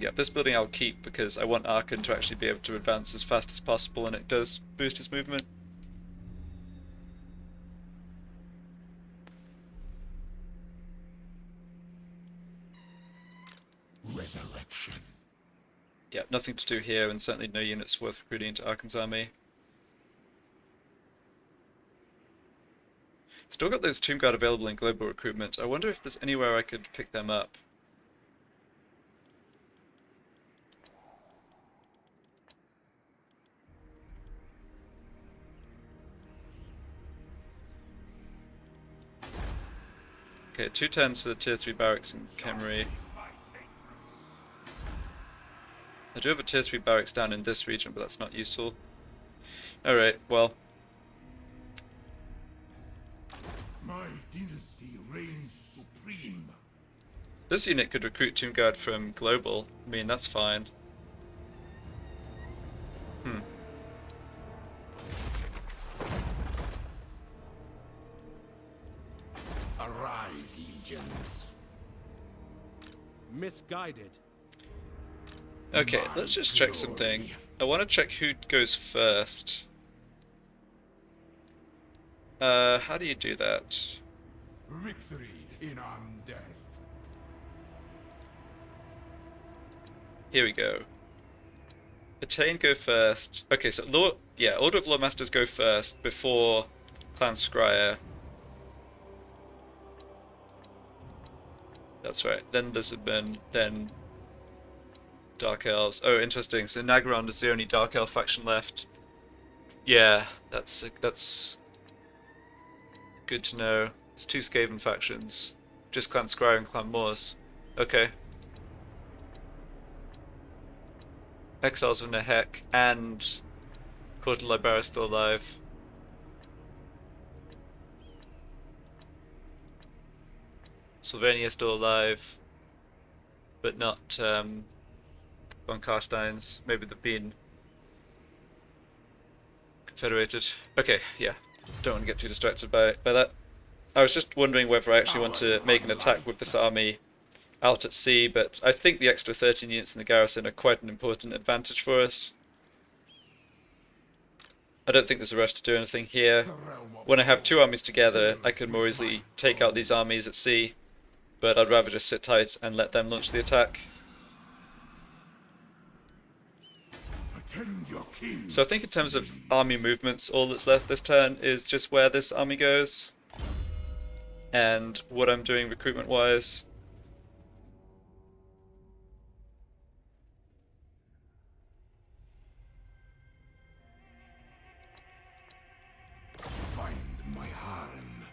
Yeah, this building I'll keep because I want Arkhan to actually be able to advance as fast as possible, and it does boost his movement. Resurrection. Yeah, nothing to do here, and certainly no units worth recruiting into Arkhan's army. Still got those Tomb Guard available in global recruitment. I wonder if there's anywhere I could pick them up. Okay, 2 turns for the tier 3 barracks in Khemri. I do have a tier 3 barracks down in this region, but that's not useful. Alright, well. My dynasty reigns supreme. This unit could recruit Tomb Guard from global. I mean, that's fine. Arise, legions. Misguided. Okay, let's just check something. I want to check who goes first. How do you do that? Victory in undeath. Here we go. Attain go first. Okay, so Order of Lawmasters go first before Clan Scryer. That's right. Then Lizardmen, then Dark Elves. Oh, interesting. So Nagaron is the only Dark Elf faction left. Yeah, that's good to know. There's 2 Skaven factions. Just Clan Scryer and Clan Moors. Okay. Exiles of Nehek and Court of Libera still alive. Sylvania still alive, but not von Carsteins. Maybe they've been confederated. Okay, yeah. Don't want to get too distracted by that. I was just wondering whether I actually want to make an attack with this army out at sea, but I think the extra 13 units in the garrison are quite an important advantage for us. I don't think there's a rush to do anything here. When I have two armies together, I can more easily take out these armies at sea, but I'd rather just sit tight and let them launch the attack. Attend your king. So I think in terms of army movements, all that's left this turn is just where this army goes and what I'm doing recruitment-wise. Find my harem.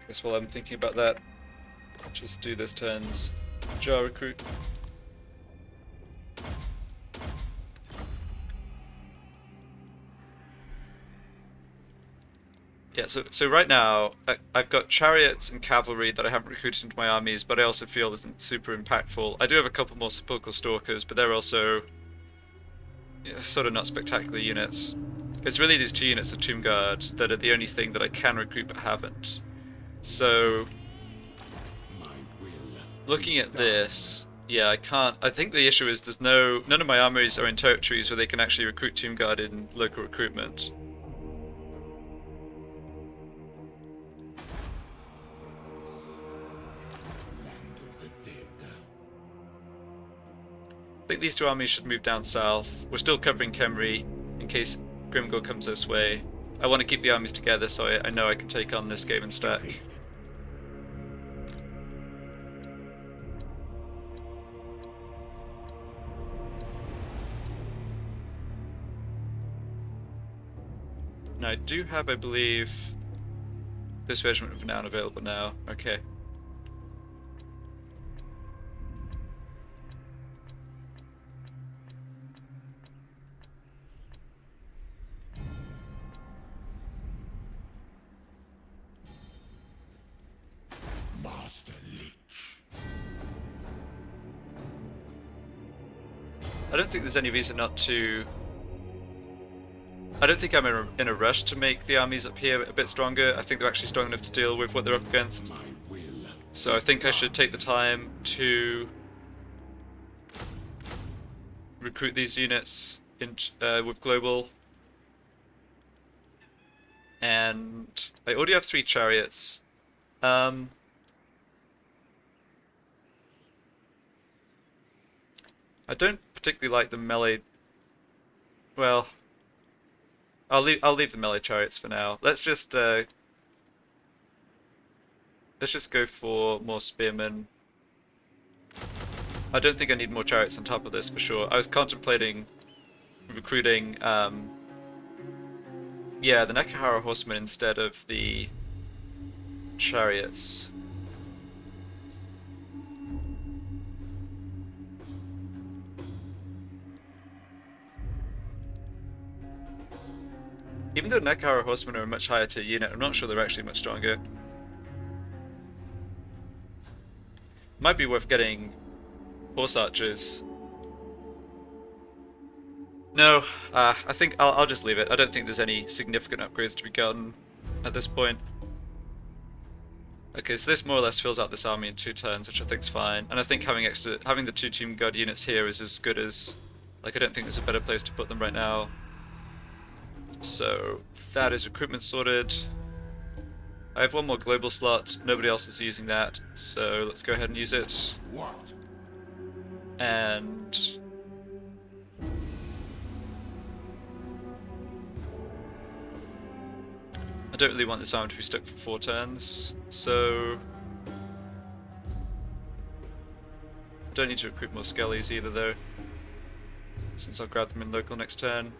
Guess while I'm thinking about that, just do this turn's jar recruit. Yeah, so right now, I've got chariots and cavalry that I haven't recruited into my armies, but I also feel isn't super impactful. I do have a couple more sepulchral stalkers, but they're also sort of not spectacular units. It's really these two units of Tomb Guard that are the only thing that I can recruit but haven't. So, looking at this, yeah, I can't. I think the issue is none of my armies are in territories where they can actually recruit Tomb Guard in local recruitment. I think these two armies should move down south. We're still covering Khemri in case Grimgor comes this way. I want to keep the armies together so I know I can take on this game and stack. Now I do have, I believe, this regiment of renown available now. Okay. I don't think there's any reason not to... I don't think I'm in a rush to make the armies up here a bit stronger. I think they're actually strong enough to deal with what they're up against. So I think I should take the time to recruit these units with Global. And I already have 3 chariots. I don't particularly like the melee. Well, I'll leave the melee chariots for now. Let's just go for more spearmen. I don't think I need more chariots on top of this for sure. I was contemplating recruiting yeah, the Nekahara horsemen instead of the chariots. Even though Nekahara horsemen are a much higher tier unit, I'm not sure they're actually much stronger. Might be worth getting horse archers. No, I think I'll just leave it. I don't think there's any significant upgrades to be gotten at this point. Okay, so this more or less fills out this army in 2 turns, which I think's fine. And I think having the 2 Tomb Guard units here is as good as... Like, I don't think there's a better place to put them right now. So that is recruitment sorted. I have 1 more global slot. Nobody else is using that, so let's go ahead and use it. What? And I don't really want this army to be stuck for 4 turns, so I don't need to recruit more skellies either though, since I'll grab them in local next turn.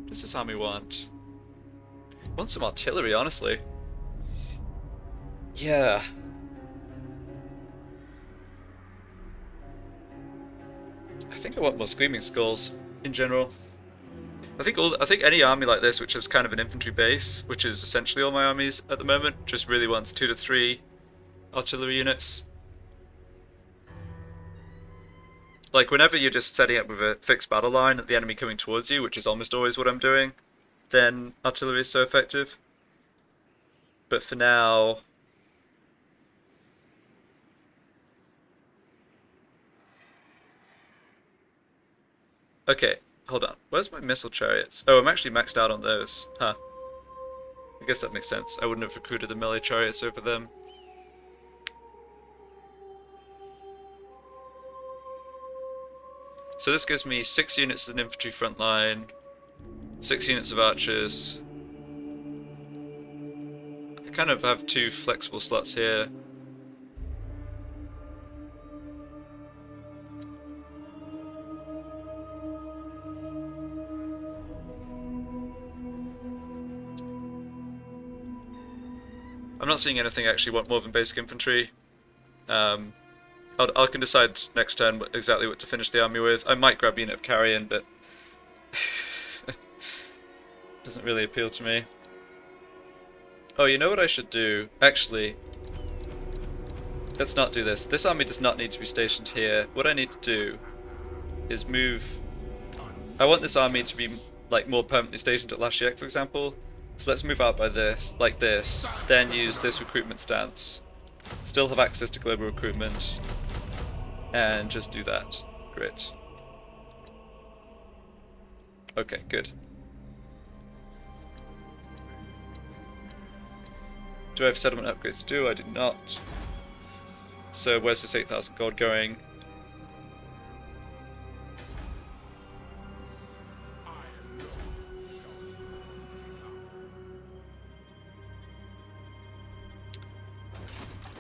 What does this army want? Want some artillery, honestly. Yeah. I think I want more screaming skulls in general. I think any army like this, which is kind of an infantry base, which is essentially all my armies at the moment, just really wants 2 to 3 artillery units. Like whenever you're just setting up with a fixed battle line at the enemy coming towards you, which is almost always what I'm doing, then artillery is so effective. But for now, okay, hold on. Where's my missile chariots? Oh, I'm actually maxed out on those. Huh. I guess that makes sense. I wouldn't have recruited the melee chariots over them. So this gives me 6 units as an infantry front line, 6 units of archers. I kind of have 2 flexible slots here. I'm not seeing anything I actually want more than basic infantry. I can decide next turn exactly what to finish the army with. I might grab a unit of carrion, but doesn't really appeal to me. Oh, you know what I should do? Actually, let's not do this. This army does not need to be stationed here. What I need to do is move... I want this army to be like more permanently stationed at Lashiek, for example. So let's move out by this, like this, then use this recruitment stance. Still have access to global recruitment, and just do that. Great. Okay, good. Do I have settlement upgrades to do? I do not. So where's this 8,000 gold going?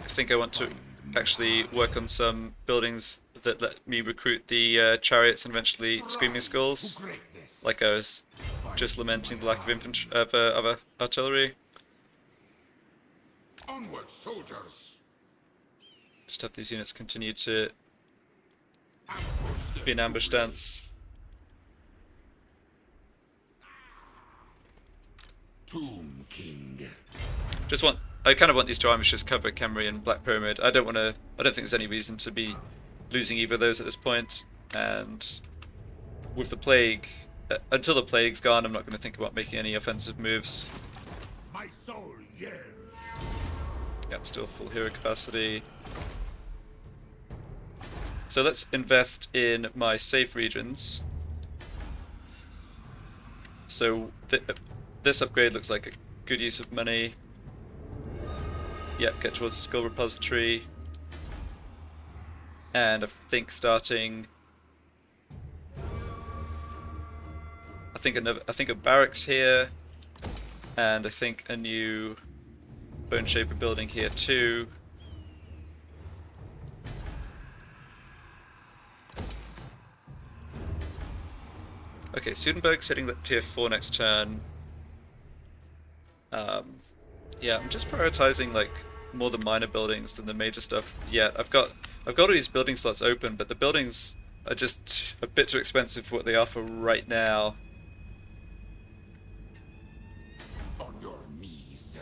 I think I want to actually work on some buildings that let me recruit the chariots and eventually screaming skulls. Like I was just lamenting the lack of infantry of artillery. Onward, soldiers! Just have these units continue to be in ambush stance. Tomb King. I kind of want these 2 armies to just cover Khemri and Black Pyramid. I don't think there's any reason to be losing either of those at this point. And with the plague, until the plague's gone, I'm not going to think about making any offensive moves. My soul, yeah. Yep, still full hero capacity. So let's invest in my safe regions. So this upgrade looks like a good use of money. Yep, get towards the skill repository. And I think starting... I think a barracks here. And I think a new Bone Shaper building here too. Okay, Sudenberg's hitting that tier 4 next turn. Yeah, I'm just prioritizing like more the minor buildings than the major stuff. Yeah, I've got all these building slots open, but the buildings are just a bit too expensive for what they are for right now. On your knees.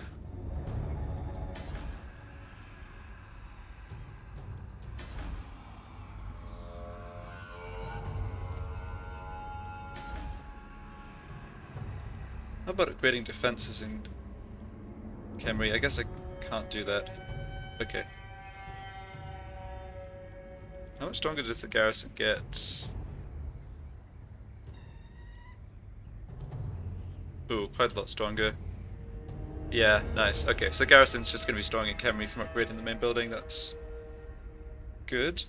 How about upgrading defenses in Khemri? I guess I can't do that. Okay. How much stronger does the garrison get? Ooh, quite a lot stronger. Yeah, nice. Okay, so garrison's just going to be strong in Khemri from upgrading the main building. That's good.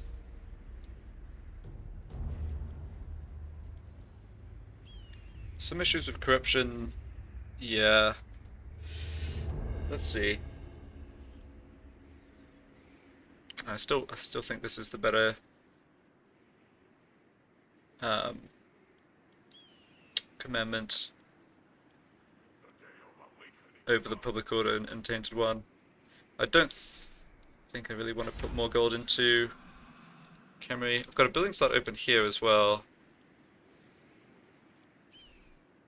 Some issues with corruption. Yeah. Let's see. I still think this is the better commandment over the public order and tainted one. I don't think I really want to put more gold into Khemri. I've got a building slot open here as well.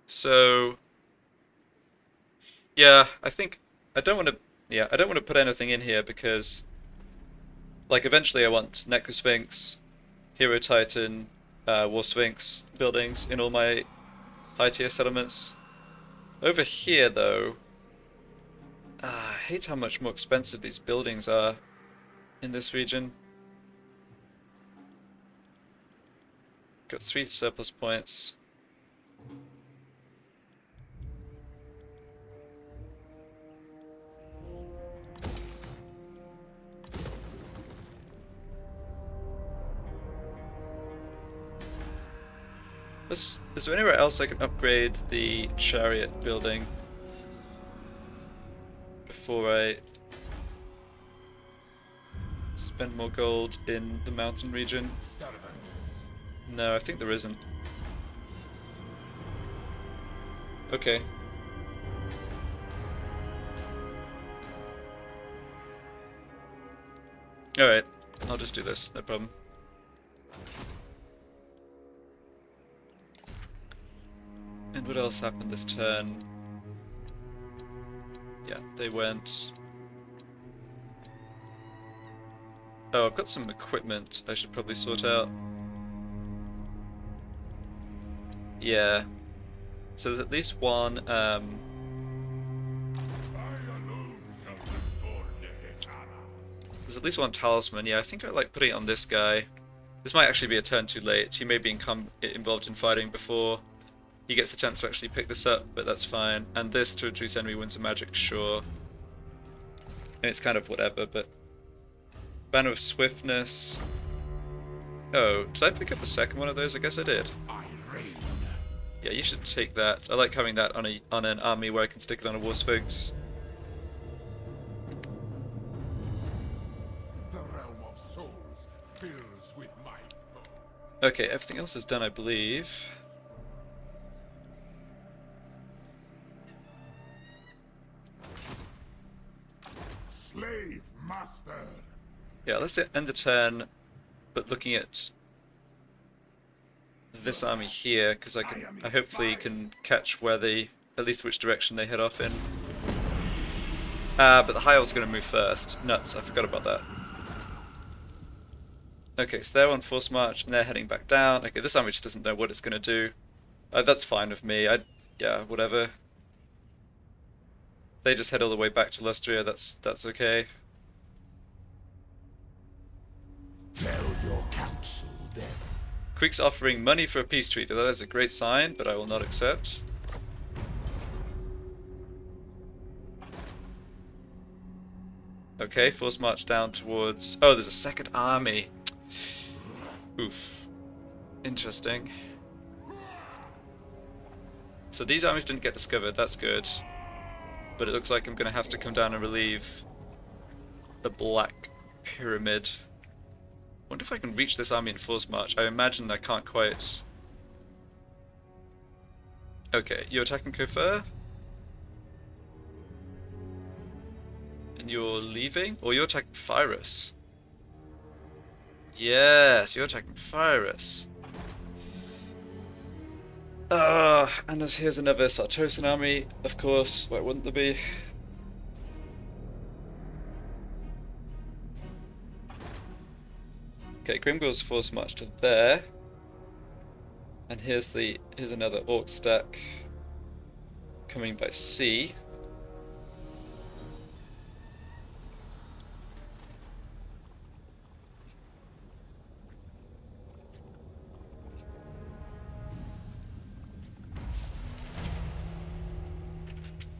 So yeah, I think I don't want to. Yeah, I don't want to put anything in here because, like, eventually I want Necrosphinx, Hero Titan, War Sphinx buildings in all my high tier settlements. Over here, though, I hate how much more expensive these buildings are in this region. Got 3 surplus points. Is there anywhere else I can upgrade the chariot building before I spend more gold in the mountain region? Servants. No, I think there isn't. Okay. Alright, I'll just do this, no problem. And what else happened this turn? Yeah, they went... Oh, I've got some equipment I should probably sort out. Yeah. So there's at least one, I alone shall restore Nehekhara. there's at least one talisman. Yeah, I think I like putting it on this guy. This might actually be a turn too late. He may be involved in fighting before he gets a chance to actually pick this up, but that's fine. And this to reduce enemy wounds of magic, sure. And it's kind of whatever, but... Banner of Swiftness. Oh, did I pick up the second one of those? I guess I did. I reign. Yeah, you should take that. I like having that on an army where I can stick it on a War Sphinx. The realm of souls fills with my bones. Okay, everything else is done, I believe. Slave master. Yeah, let's end the turn, but looking at this army here, because I hopefully can catch where they, at least which direction they head off in. But the High Elf's going to move first. Nuts, I forgot about that. Okay, so they're on force march, and they're heading back down. Okay, this army just doesn't know what it's going to do. That's fine with me. Yeah, whatever. They just head all the way back to Lustria, that's okay. Tell your council then. Creek's offering money for a peace treaty. That is a great sign, but I will not accept. Okay, force march down towards... Oh, there's a second army. Oof. Interesting. So these armies didn't get discovered, that's good. But it looks like I'm going to have to come down and relieve the Black Pyramid. Wonder if I can reach this army in force march. I imagine I can't quite. Okay, you're attacking Kofur? And you're leaving? Or you're attacking Pyrus? Yes, you're attacking Pyrus. And here's another Sartosan army, of course. Why wouldn't there be? Okay, Grimgor's force march to there. And here's another Orc stack coming by sea.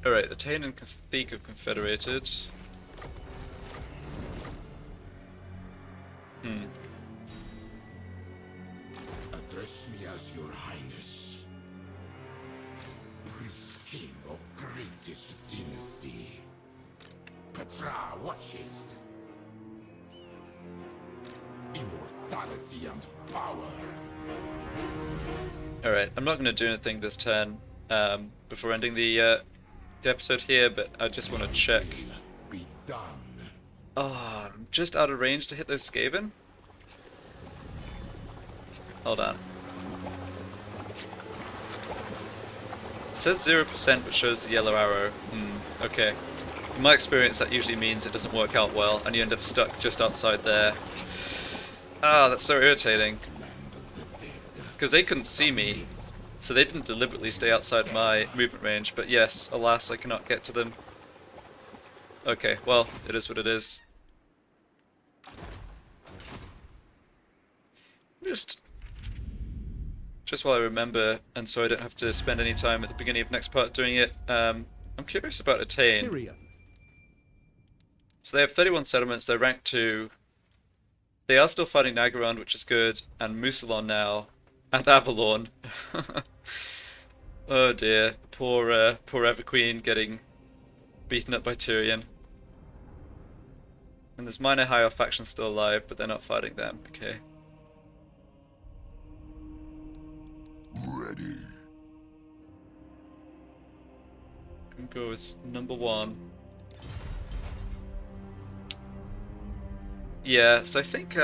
Alright, the Tain and Cathedral have confederated. Address me as your highness. Priest king of greatest dynasty. Petra watches. Immortality and power. Alright, I'm not going to do anything this turn before ending the episode here, but I just want to check. Be done. Oh, I'm just out of range to hit those Skaven. Hold on. It says 0% but shows the yellow arrow. Okay. In my experience that usually means it doesn't work out well and you end up stuck just outside there. Ah, that's so irritating. Because they couldn't see me, so they didn't deliberately stay outside my movement range, but yes, alas, I cannot get to them. Okay, well, it is what it is. Just while I remember, and so I don't have to spend any time at the beginning of next part doing it, I'm curious about Attain. Tyria. So they have 31 settlements, they're ranked 2. They are still fighting Nagaron, which is good, and Musalon now, and Avalon. Oh dear, poor Everqueen getting beaten up by Tyrion. And there's minor high elf factions still alive, but they're not fighting them. Okay. Ready. Grimgor is number 1. Yeah, so I think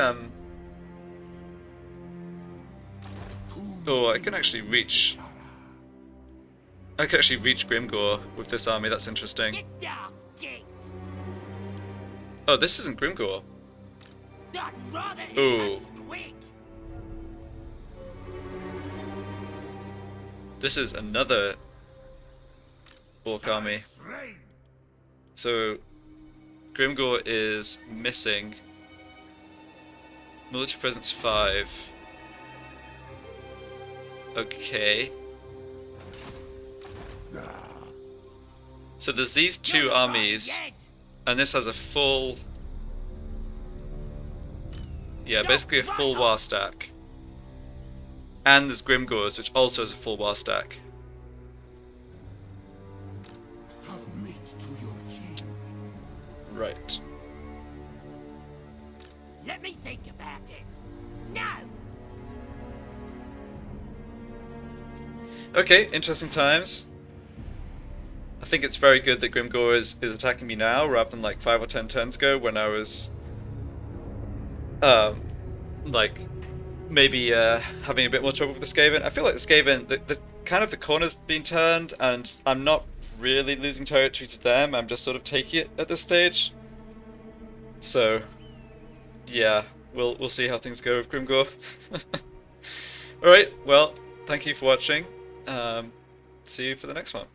oh, I can actually reach Grimgor with this army. That's interesting. Oh, this isn't Grimgor. Ooh. This is another Orc army. So Grimgor is missing. Military presence 5. Okay. So there's these 2 armies, and this has a full... yeah, basically a full war stack. And there's Grimgor's, which also has a full war stack. Submit to your king. Right. Let me think about it. No! Okay, interesting times. I think it's very good that Grimgor is attacking me now, rather than like 5 or 10 turns ago when I was... like... maybe having a bit more trouble with the Skaven. I feel like the Skaven, the kind of the corner's been turned, and I'm not really losing territory to them, I'm just sort of taking it at this stage. So, yeah, we'll see how things go with Grimgor. Alright, well, thank you for watching. See you for the next one.